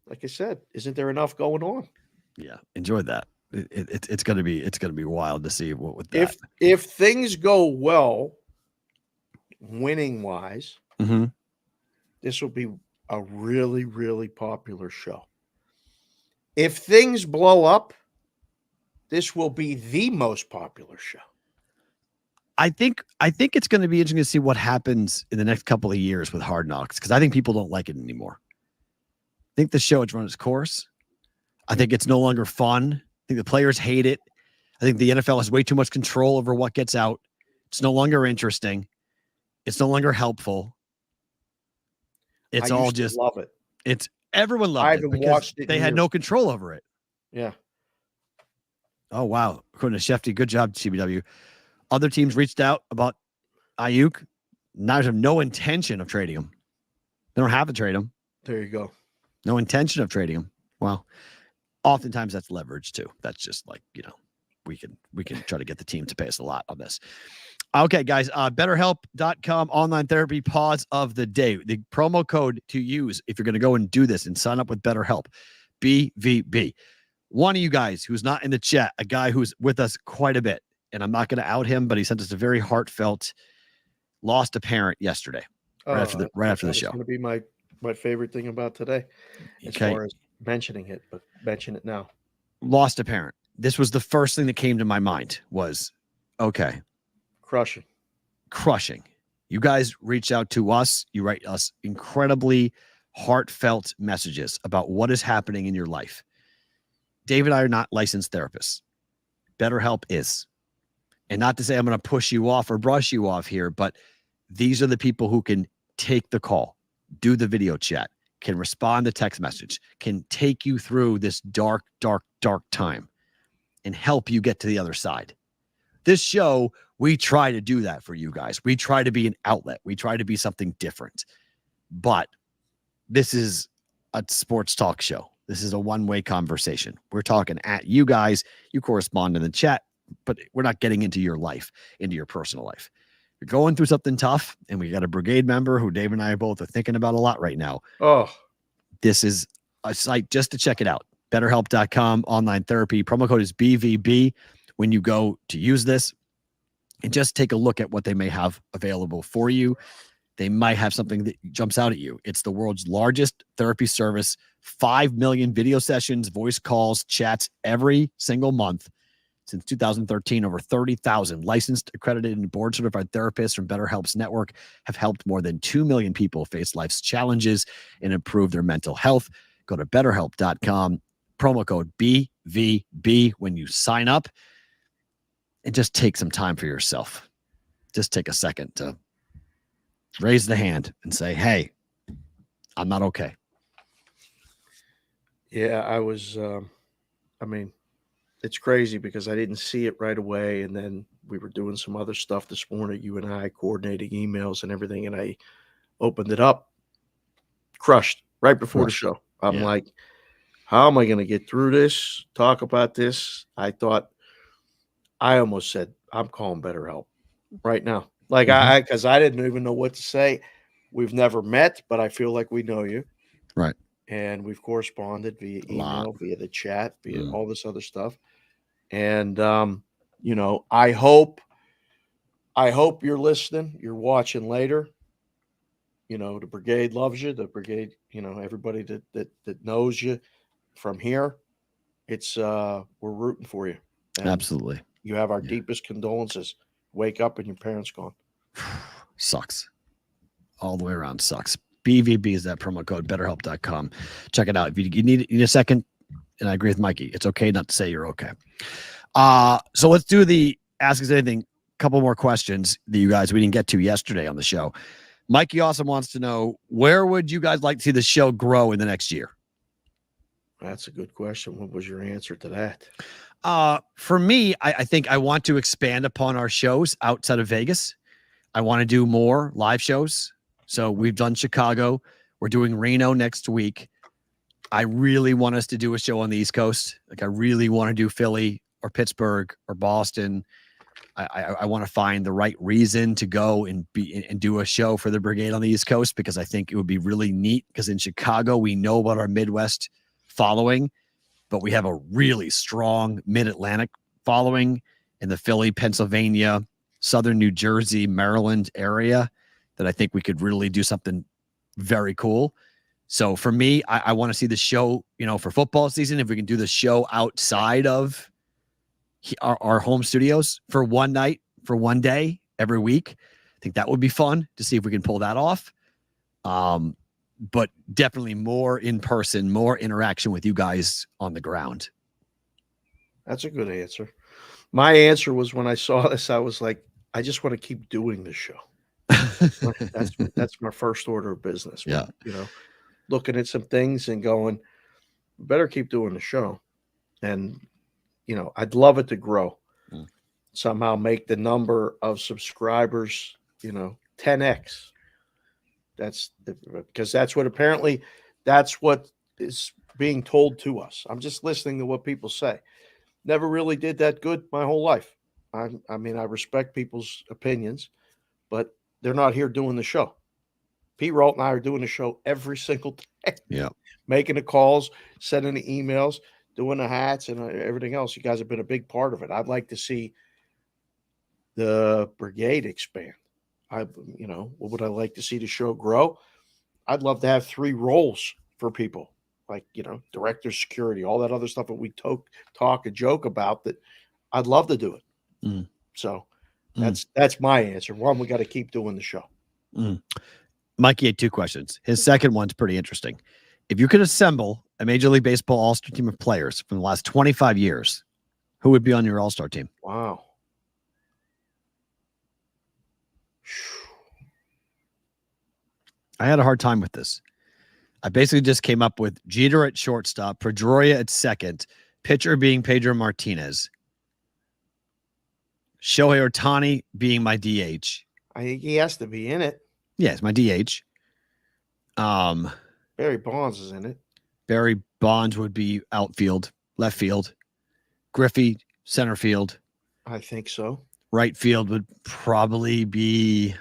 like I said, isn't there enough going on? Yeah, enjoyed that. It's gonna be wild to see what with that. If things go well, winning wise, this will be a really, really popular show. If things blow up, this will be the most popular show. I think it's going to be interesting to see what happens in the next couple of years with Hard Knocks, because I think people don't like it anymore. I think the show has run its course. I think it's no longer fun. I think the players hate it. I think the NFL has way too much control over what gets out. It's no longer interesting. It's no longer helpful. It's all just love it. It's everyone loved it because they had no control over it. Yeah. Oh wow, according to Shefty, good job, CBW. Other teams reached out about Ayuk. Now have no intention of trading him. They don't have to trade him. There you go. No intention of trading him. Well, oftentimes that's leverage too. That's just like, we can try to get the team to pay us a lot on this. Okay, guys, BetterHelp.com online therapy pause of the day. The promo code to use if you're going to go and do this and sign up with BetterHelp, BVB. One of you guys who's not in the chat, a guy who's with us quite a bit, and I'm not going to out him, but he sent us a very heartfelt, lost a parent yesterday, right after the show. It's going to be my favorite thing about today, as far as mentioning it, but mention it now. Lost a parent. This was the first thing that came to my mind was, okay. Crushing. You guys reach out to us. You write us incredibly heartfelt messages about what is happening in your life. Dave and I are not licensed therapists. BetterHelp is. And not to say I'm going to push you off or brush you off here, but these are the people who can take the call, do the video chat, can respond to text message, can take you through this dark, dark, dark time and help you get to the other side. This show, we try to do that for you guys. We try to be an outlet. We try to be something different. But this is a sports talk show. This is a one-way conversation. We're talking at you guys. You correspond in the chat, but we're not getting into your life, into your personal life. You're going through something tough, and we got a brigade member who Dave and I both are thinking about a lot right now. Oh, this is a site just to check it out. BetterHelp.com, online therapy. Promo code is BVB when you go to use this. And just take a look at what they may have available for you. They might have something that jumps out at you. It's the world's largest therapy service, 5 million video sessions, voice calls, chats every single month. Since 2013, over 30,000 licensed, accredited, and board-certified therapists from BetterHelp's network have helped more than 2 million people face life's challenges and improve their mental health. Go to BetterHelp.com, promo code BVB when you sign up, and just take some time for yourself. Just take a second to raise the hand and say, hey, I'm not okay. Yeah, I was, it's crazy because I didn't see it right away. And then we were doing some other stuff this morning, you and I coordinating emails and everything. And I opened it up, crushed right before the show. I'm like, how am I going to get through this? Talk about this. I almost said, I'm calling BetterHelp right now. Like because I didn't even know what to say. We've never met, but I feel like we know you. Right. And we've corresponded via email, via the chat, via all this other stuff. And, I hope you're listening. You're watching later. The brigade loves you. The brigade, everybody that knows you from here, it's we're rooting for you. And absolutely. You have our deepest condolences. Wake up and your parents gone. Sucks. All the way around sucks. BVB is that promo code, BetterHelp.com. Check it out. If you need a second, and I agree with Mikey, it's okay not to say you're okay. So let's do the Ask Us Anything. Couple more questions that you guys we didn't get to yesterday on the show. Mikey also wants to know, where would you guys like to see the show grow in the next year? That's a good question. What was your answer to that? For me, I think I want to expand upon our shows outside of Vegas. I want to do more live shows. So we've done Chicago. We're doing Reno next week. I really want us to do a show on the East Coast. Like I really want to do Philly or Pittsburgh or Boston. I want to find the right reason to go and do a show for the brigade on the East Coast, because I think it would be really neat, because in Chicago, we know about our Midwest following, but we have a really strong Mid-Atlantic following in the Philly, Pennsylvania, Southern New Jersey, Maryland area that I think we could really do something very cool. So for me, I want to see the show, for football season, if we can do the show outside of our home studios for one night, for one day, every week. I think that would be fun to see if we can pull that off. But definitely more in person, more interaction with you guys on the ground. That's a good answer. My answer was when I saw this, I was like, I just want to keep doing this show. That's my first order of business. Yeah. Looking at some things and going, better keep doing the show. And, I'd love it to grow. Somehow make the number of subscribers, 10x. Because that's what is being told to us. I'm just listening to what people say. Never really did that good my whole life. I respect people's opinions, but they're not here doing the show. Pete Rolt and I are doing the show every single day. Yeah. Making the calls, sending the emails, doing the hats and everything else. You guys have been a big part of it. I'd like to see the brigade expand. What would I like to see the show grow? I'd love to have 3 roles for people, like, director, security, all that other stuff that we talk and joke about. That I'd love to do it. So that's my answer. One, we got to keep doing the show. Mikey had 2 questions. His second one's pretty interesting. If you could assemble a Major League Baseball all-star team of players from the last 25 years, who would be on your all-star team? Wow. I had a hard time with this. I basically just came up with Jeter at shortstop, Pedroia at second, pitcher being Pedro Martinez, Shohei Ohtani being my DH. I think he has to be in it. Yes, my DH. Barry Bonds is in it. Barry Bonds would be outfield, left field. Griffey, center field. I think so. Right field would probably be.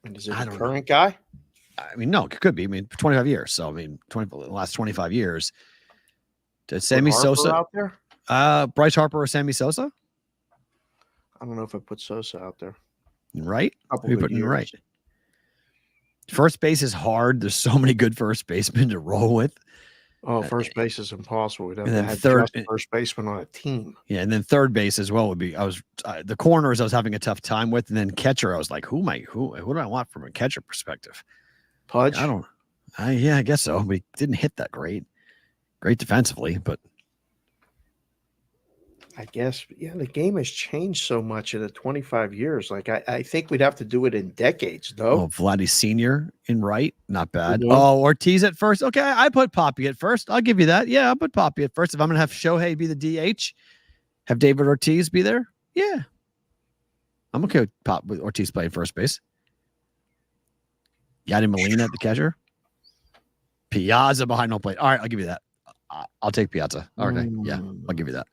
And is it a current guy? No, it could be. 25 years. So, the last 25 years. Did Sammy Sosa out there? Bryce Harper or Sammy Sosa? I don't know if I put Sosa out there. Right? Who you putting right? First base is hard. There's so many good first basemen to roll with. Oh, first base is impossible. We'd have and to then have third first baseman on a team. Yeah, and then third base as well would be. The corners I was having a tough time with, and then catcher I was like, who do I want from a catcher perspective? Pudge? I guess so. We didn't hit that great defensively, but I guess the game has changed so much in the 25 years. Like I think we'd have to do it in decades, though. Oh, Vladdy Senior in right, not bad. Oh, Ortiz at first. Okay, I put Poppy at first. I'll give you that. Yeah, I'll put Poppy at first. If I'm gonna have Shohei be the DH, have David Ortiz be there. Yeah, I'm okay with Ortiz playing first base. Yadier Molina at the catcher. Piazza behind home plate. All right, I'll give you that. I'll take Piazza. Okay, yeah, I'll give you that.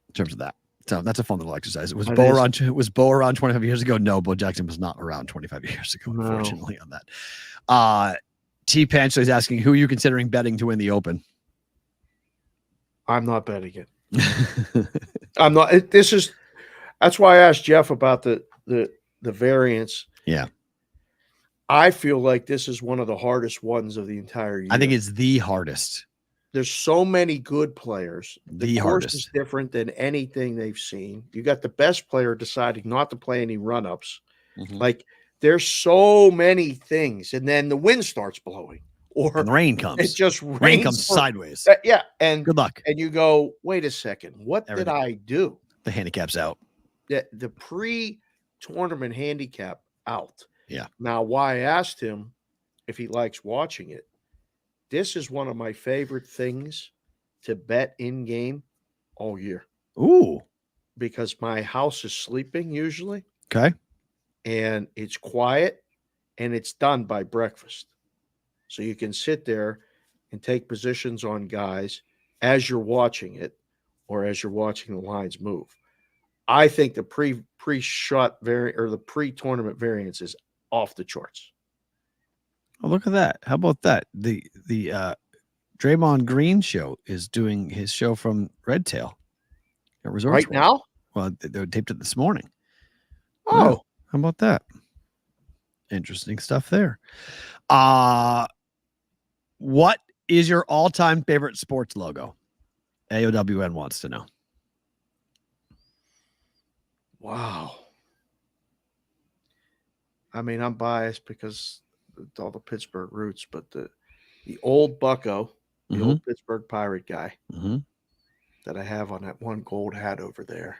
In terms of that. So that's a fun little exercise. Was Bo around 25 years ago? No, Bo Jackson was not around 25 years ago, unfortunately, on that. T. Pancho is asking, who are you considering betting to win the Open? I'm not betting it. I'm not. That's why I asked Jeff about the variance. Yeah. I feel like this is one of the hardest ones of the entire year. I think it's the hardest. There's so many good players. The course hardest is different than anything they've seen. You got the best player deciding not to play any run-ups. Mm-hmm. Like there's so many things, and then the wind starts blowing, or and rain comes. It just rain comes sideways. Yeah, and good luck. And you go, wait a second, what did I do? The handicap's out. The pre-tournament handicap out. Yeah. Now, why I asked him if he likes watching it. This is one of my favorite things to bet in game all year. Ooh. Because my house is sleeping usually. Okay. And it's quiet and it's done by breakfast. So you can sit there and take positions on guys as you're watching it or as you're watching the lines move. I think the pre-shot variant or the pre-tournament variance is off the charts. Oh, look at that. How about that? The Draymond Green show is doing his show from Red Tail at Resort right World. now? Well, they taped it this morning. Oh, yeah. How about that? Interesting stuff there. What is your all-time favorite sports logo? AOWN wants to know. Wow. I mean, I'm biased because of all the Pittsburgh roots, but the old Bucko, the old Pittsburgh Pirate guy that I have on that one gold hat over there,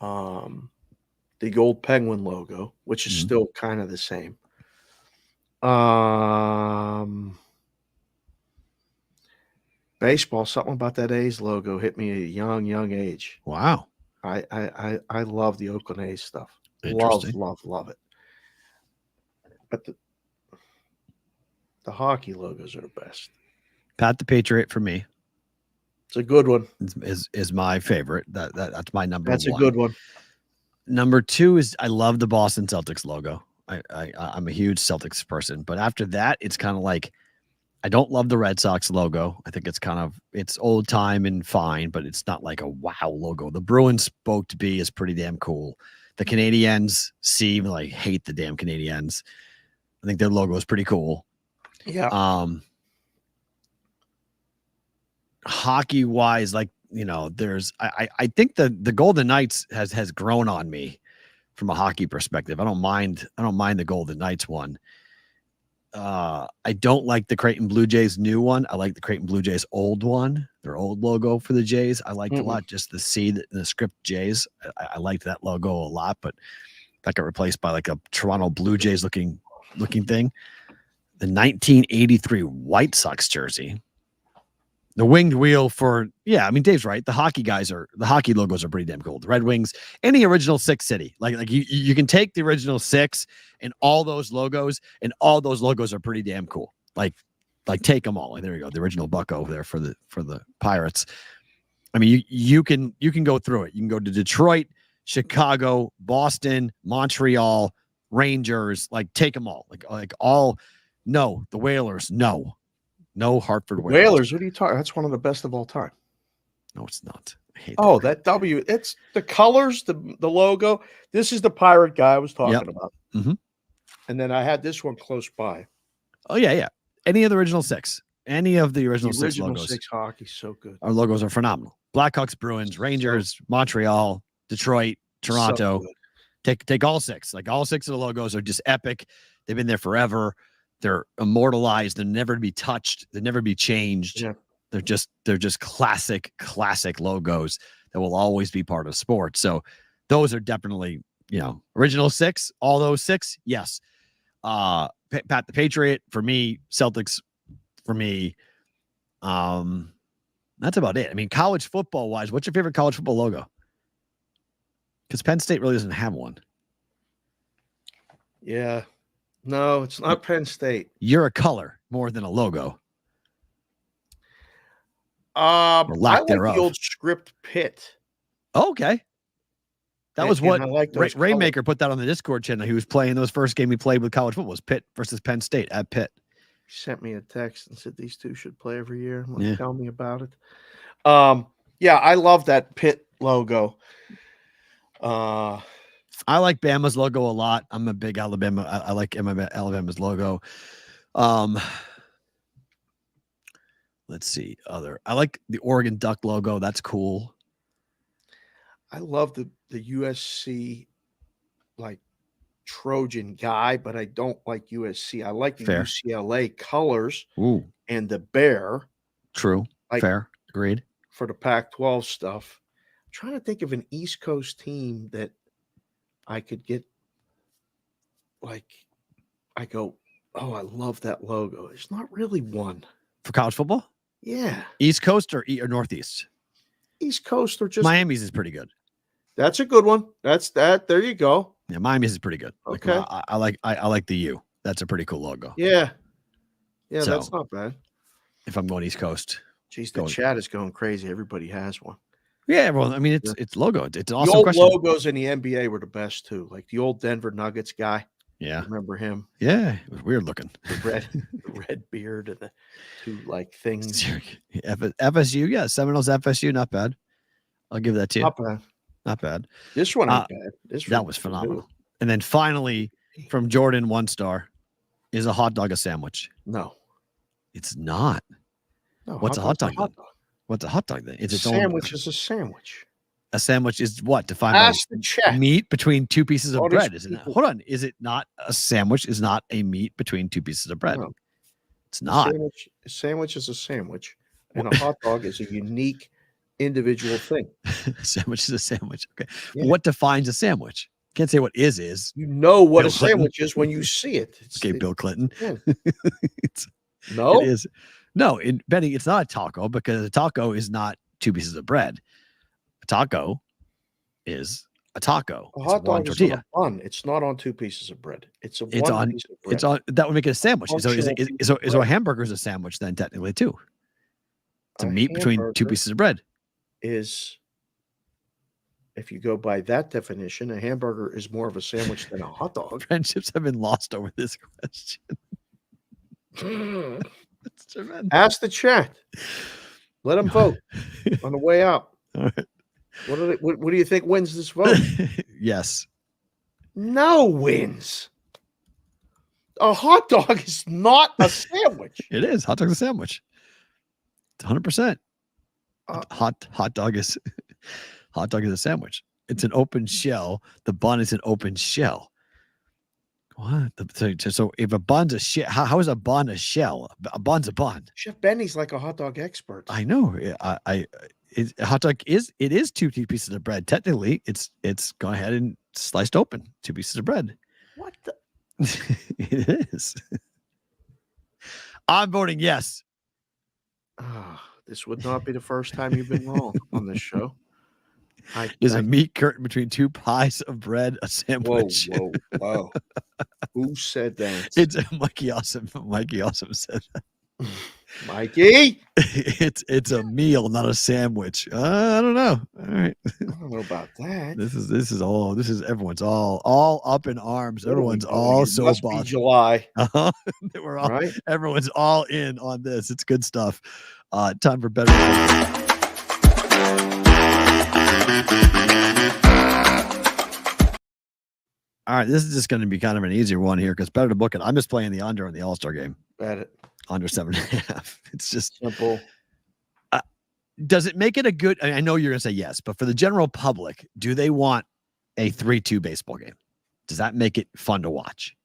the gold Penguin logo, which is still kind of the same. Baseball, something about that A's logo hit me at a young age. Wow. I love the Oakland A's stuff. Love it. But the hockey logos are the best. Pat the Patriot for me. It's a good one. Is my favorite. That's my number one. That's a good one. Number 2 is I love the Boston Celtics logo. I'm a huge Celtics person, but after that, it's kind of like I don't love the Red Sox logo. I think it's old time and fine, but it's not like a wow logo. The Bruins spoke to be is pretty damn cool. The Canadiens seem like hate the damn Canadiens. I think their logo is pretty cool. Yeah. Hockey wise, like, there's I think the Golden Knights has grown on me from a hockey perspective. I don't mind the Golden Knights one. I don't like the Creighton Blue Jays new one. I like the Creighton Blue Jays old one, their old logo for the Jays. I liked a lot, just the C in the script Jays. I liked that logo a lot, but that got replaced by like a Toronto Blue Jays looking thing. The 1983 White Sox jersey. The winged wheel Dave's right. The hockey logos are pretty damn cool. The Red Wings, any original 6 city. Like you can take the original 6 and all those logos are pretty damn cool. Like take them all. Like, there you go. The original Bucko there for the Pirates. I mean, you can go through it. You can go to Detroit, Chicago, Boston, Montreal, Rangers, like take them all. Like all, no, the Whalers, no. No Hartford Whalers. What are you talking? That's one of the best of all time. No, it's not. I hate that W. It's the colors, the logo. This is the pirate guy I was talking about. And then I had this one close by. Oh yeah. Any of the original 6. Any of the original 6 logos. 6 hockey, so good. Our logos are phenomenal. Blackhawks, Bruins, Rangers, Montreal, Detroit, Toronto. So take all 6. Like all 6 of the logos are just epic. They've been there forever. They're immortalized. They're never to be touched. They'll never be changed. Yeah. They're just classic logos that will always be part of sports. So those are definitely, original 6, all those 6. Yes. Pat the Patriot for me, Celtics for me. That's about it. I mean, college football wise, what's your favorite college football logo? Because Penn State really doesn't have one. Yeah. No, it's not Penn State. You're a color more than a logo. I like the old script Pitt. Oh, okay. That was what Raymaker colors. put that on the Discord channel. He was playing those first game he played with college football was Pitt versus Penn State at Pitt. He sent me a text and said these two should play every year. Tell me about it. I love that Pitt logo. I like Bama's logo a lot. I'm a big Alabama. I like Alabama's logo. Let's see. I like the Oregon Duck logo. That's cool. I love the USC like Trojan guy, but I don't like USC. I like the UCLA colors and the bear. True. Fair. Agreed. For the Pac-12 stuff. I'm trying to think of an East Coast team that I could get, like, I go, oh, I love that logo. There's not really one. For college football? Yeah. East Coast or Northeast? East Coast or just... Miami's is pretty good. That's a good one. That's that. There you go. Yeah, Miami's is pretty good. Okay. Like, I like the U. That's a pretty cool logo. Yeah. Yeah, so, that's not bad. If I'm going East Coast. Geez, the chat is going crazy. Everybody has one. Yeah, everyone. I mean, it's logo. It's an awesome the old question. Logos in the NBA were the best too. Like the old Denver Nuggets guy. Yeah, remember him? Yeah, it was weird looking. The red beard and the two like things. FSU, yeah, Seminoles FSU, not bad. I'll give that to you. Not bad. Not bad. This one ain't bad. That was phenomenal. And then finally, from Jordan, 1 star, is a hot dog a sandwich? No, it's not. No, what's a hot dog? What's a hot dog then? It's its sandwich own. is a sandwich. A sandwich is what? Defined Ask by the chat. meat between two pieces of All these bread, isn't it? people- Hold on. Is it not a sandwich? Is not a meat between two pieces of bread? No. It's not. A sandwich is a sandwich, and a hot dog is a unique individual thing. A sandwich is a sandwich. Okay. Yeah. What defines a sandwich? Can't say what is. You know what Bill a sandwich is when you see it. Okay, Bill Clinton. Yeah. It's, No, It is. No, Benny, it's not a taco because a taco is not two pieces of bread. A taco is a taco. a It's hot one dog is tortilla. on a bun. It's not on two pieces of bread. It's a It's one on. piece of bread. It's on. That would make it a sandwich. So Functional piece of so a bread. hamburger is a sandwich then technically too. It's a A meat between two hamburger pieces of bread. Is, if you go by that definition, a hamburger is more of a sandwich than a hot dog. Friendships have been lost over this question. It's tremendous. Ask the chat. Let them vote on the way out. All right. What do you think wins this vote? Yes. No wins. A hot dog is not a sandwich. It is. Hot dog's a sandwich. It's 100%. Hot dog is a sandwich. It's an open shell. The bun is an open shell. What? So if a bun's a shell, how is a bun a shell? A bun's a bun. Chef Benny's like a hot dog expert. I know. A hot dog is two pieces of bread. Technically, it's gone ahead and sliced open, two pieces of bread. What the? It is. I'm voting yes. This would not be the first time you've been wrong on this show. Is a meat curtain between two pies of bread a sandwich? Whoa. Who said that? It's Mikey Awesome. Mikey Awesome said that. Mikey? It's a meal, not a sandwich. I don't know. All right. I don't know about that. This is everyone's all up in arms. Everyone's all so must be bothered. July. We're all, Right? Everyone's all in on this. It's good stuff. Time for better. All right, this is just going to be kind of an easier one here because better to book it. I'm just playing the under in the All-Star game. Bet it. Under 7.5. It's just Simple. Does it make it a good? I know you're going to say yes, but for the general public, do they want a 3-2 baseball game? Does that make it fun to watch?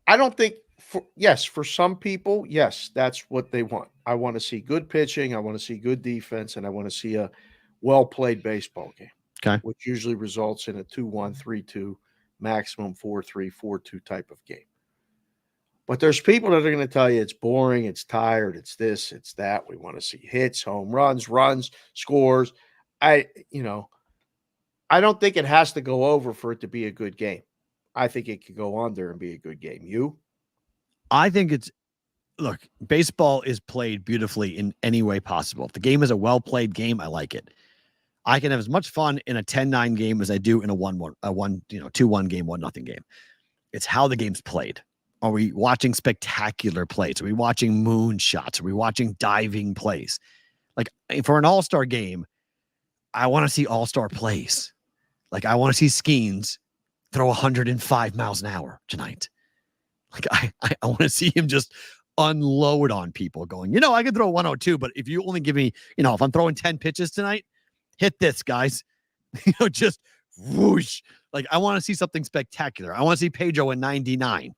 I don't think for some people, yes, that's what they want. I want to see good pitching, I want to see good defense, and I want to see a well-played baseball game. Okay. Which usually results in a 2-1, 3-2, maximum 4-3, 4-2 type of game. But there's people that are going to tell you it's boring, it's tired, it's this, it's that. We want to see hits, home runs, scores. I don't think it has to go over for it to be a good game. I think it could go under and be a good game. You? I think look, baseball is played beautifully in any way possible. If the game is a well-played game, I like it. I can have as much fun in a 10-9 game as I do in a 2-1 game, 1-0 game. It's how the game's played. Are we watching spectacular plays? Are we watching moon shots? Are we watching diving plays? Like for an all-star game, I want to see all-star plays. Like I want to see Skeens throw 105 miles an hour tonight. Like I want to see him just unload on people going, I could throw 102, but if you only give me, if I'm throwing 10 pitches tonight, hit this, guys. Just whoosh. Like I want to see something spectacular. I want to see Pedro in 99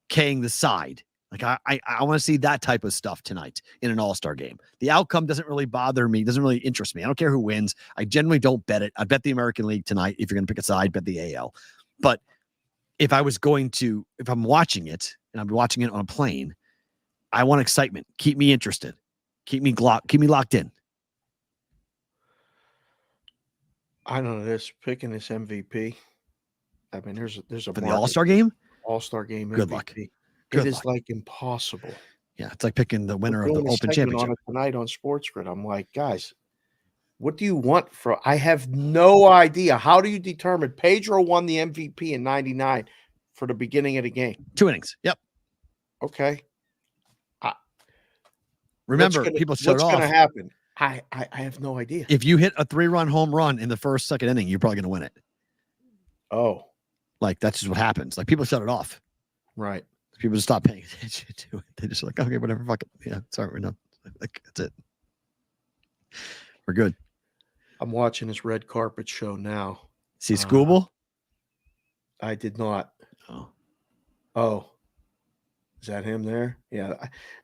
K-ing the side. Like I want to see that type of stuff tonight in an all-star game. The outcome doesn't really bother me, doesn't really interest me. I don't care who wins. I generally don't bet it. I bet the American League tonight. If you're going to pick a side, bet the AL. But if I'm watching it and I'm watching it on a plane, I want excitement. Keep me interested. Keep me locked in. I don't know. Picking this MVP. I mean, there's a for the All-Star game. All-Star game. Good MVP. luck. It is like impossible. Yeah, it's like picking the winner of the Open Championship on it tonight on Sports Grid. I'm like, guys, what do you want for? I have no idea. How do you determine? Pedro won the MVP in '99 for the beginning of the game. 2 innings. Yep. Okay. Remember, people shut it off. What's going to happen? I have no idea. If you hit a 3-run home run in the second inning, you're probably going to win it. Oh, like that's just what happens. Like people shut it off. Right. People just stop paying attention to it. They just like, okay, whatever, fuck it. Yeah, sorry, we're done. Like that's it. We're good. I'm watching this red carpet show now. See Scooble? I did not. Oh, is that him there? Yeah,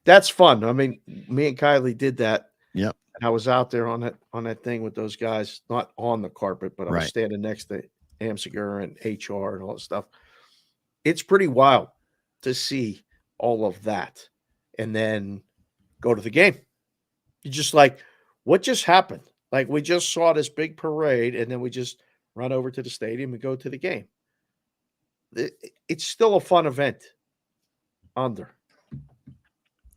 that's fun. I mean, me and Kylie did that. Yep. And I was out there on that thing with those guys, not on the carpet, but I was standing next to Amsiger and HR and all that stuff. It's pretty wild to see all of that and then go to the game. You're just like, what just happened? Like, we just saw this big parade and then we just run over to the stadium and go to the game. It's still a fun event. Under.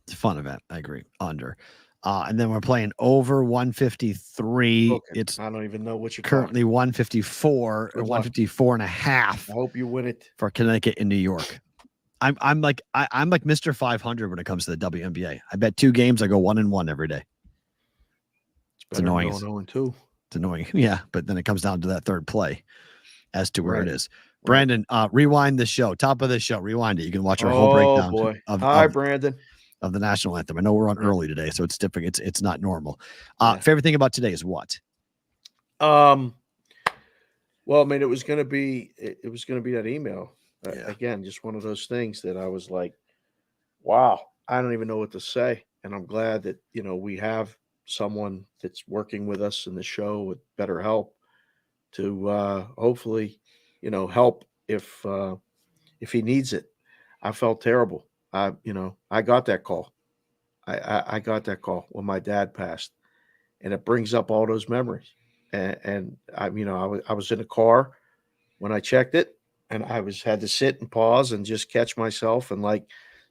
It's a fun event. I agree. Under. And then we're playing over 153. Okay. It's I don't even know what you're currently 154 or 154 and a half. I hope you win it for Connecticut in New York. I'm like Mr. 500 when it comes to the WNBA. I bet 2 games. I go 1-1 every day. It's annoying. 0-2. It's annoying. Yeah, but then it comes down to that third play as to where it is. Brandon, rewind the show. Top of the show. Rewind it. You can watch our whole breakdown. Boy. Hi, Brandon. Of the national anthem. I know we're on early today, so it's different. It's not normal. Favorite thing about today is what? Well, I mean, it was going to be that email. Again, just one of those things that I was like, wow, I don't even know what to say. And I'm glad that, we have someone that's working with us in the show with BetterHelp to hopefully, help if he needs it. I felt terrible. I got that call. I got that call when my dad passed, and it brings up all those memories. And I was in a car when I checked it, and I had to sit and pause and just catch myself and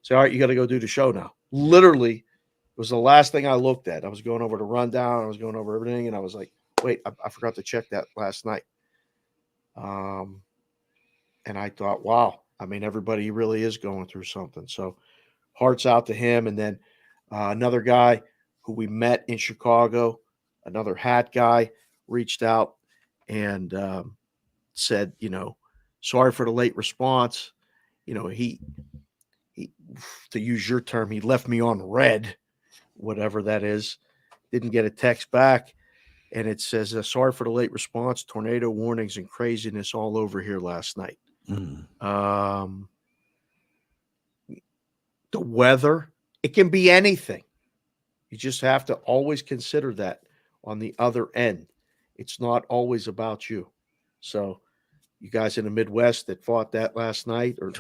say, all right, you got to go do the show now. Literally, it was the last thing I looked at. I was going over the rundown. I was going over everything, and I was like, wait, I forgot to check that last night. And I thought, wow. I mean, everybody really is going through something. So hearts out to him. And then another guy who we met in Chicago, another hat guy, reached out and said, sorry for the late response. He, to use your term, he left me on red, whatever that is. Didn't get a text back. And it says, sorry for the late response. Tornado warnings and craziness all over here last night. The weather, it can be anything. You just have to always consider that on the other end. It's not always about you. So you guys in the Midwest that fought that last night, or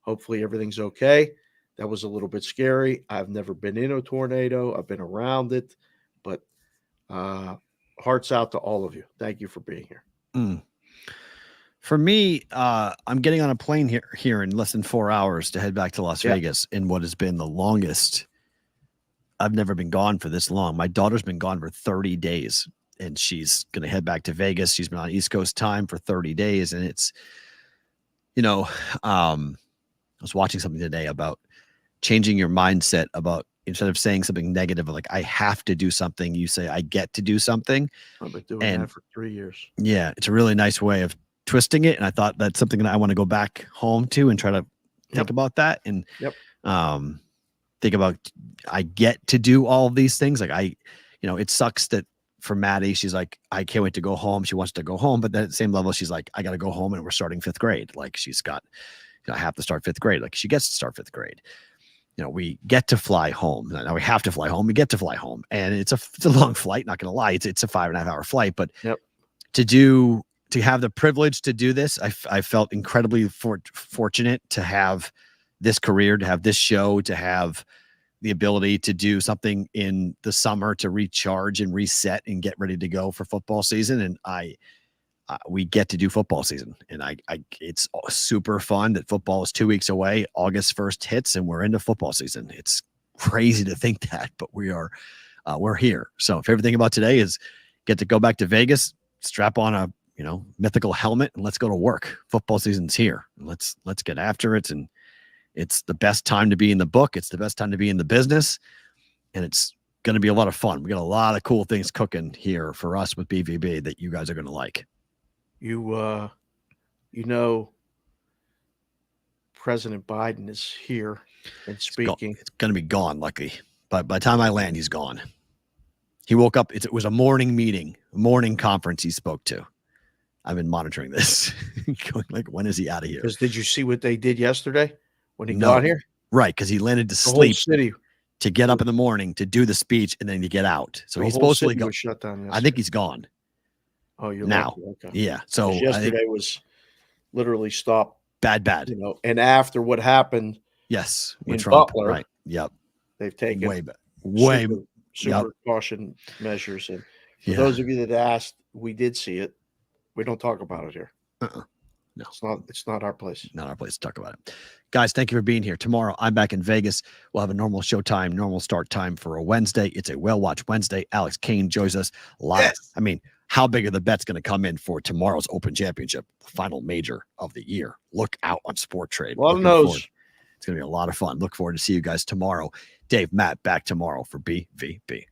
hopefully everything's okay. That was a little bit scary. I've never been in a tornado. I've been around it, but hearts out to all of you. Thank you for being here. For me, I'm getting on a plane here in less than 4 hours to head back to Las Vegas in what has been the longest. I've never been gone for this long. My daughter's been gone for 30 days, and she's going to head back to Vegas. She's been on East Coast time for 30 days, and it's, I was watching something today about changing your mindset about, instead of saying something negative, like I have to do something, you say I get to do something. I've been doing that for 3 years. Yeah, it's a really nice way of twisting it, and I thought that's something that I want to go back home to and try to think about that and think about I get to do all of these things. Like it sucks that for Maddie, she's like, I can't wait to go home. She wants to go home, but then at the same level, she's like, I got to go home and we're starting 5th grade. Like she's got, I have to start 5th grade. Like she gets to start 5th grade. We get to fly home. Now we have to fly home. We get to fly home, and it's a long flight. Not going to lie, it's a 5.5 hour flight. But to have the privilege to do this, I felt incredibly fortunate to have this career, to have this show, to have the ability to do something in the summer to recharge and reset and get ready to go for football season. And we get to do football season, and it's super fun that football is 2 weeks away. August 1st hits and we're into football season. It's crazy to think that, but we're here. So if everything about today is get to go back to Vegas, strap on a, mythical helmet, and let's go to work. Football season's here. Let's get after it. And it's the best time to be in the book. It's the best time to be in the business, and it's going to be a lot of fun. We got a lot of cool things cooking here for us with BVB that you guys are going to like. President Biden is here and speaking. It's going to be gone, luckily. But by the time I land, he's gone. He woke up. It was a morning meeting, a morning conference he spoke to. I've been monitoring this. Going like, when is he out of here? Because did you see what they did yesterday when he got here? Right, because he landed to The sleep whole city to get up in the morning to do the speech and then to get out. So he's supposed to go. Shut down yesterday. I think he's gone. Oh, you're now. lucky. Okay. Yeah. So yesterday was literally stopped. Bad. You know, and after what happened, yes, in Trump, Butler, right? Yep. They've taken way super caution measures. And for those of you that asked, we did see it. We don't talk about it here. No, it's not our place. Not our place to talk about it. Guys, thank you for being here. Tomorrow, I'm back in Vegas. We'll have a normal show time, normal start time for a Wednesday. It's a well-watched Wednesday. Alex Kane joins us live. I mean, how big are the bets going to come in for tomorrow's Open Championship, the final major of the year? Look out on Sport Trade. A lot of no's. It's going to be a lot of fun. Look forward to see you guys tomorrow. Dave, Matt, back tomorrow for BVB.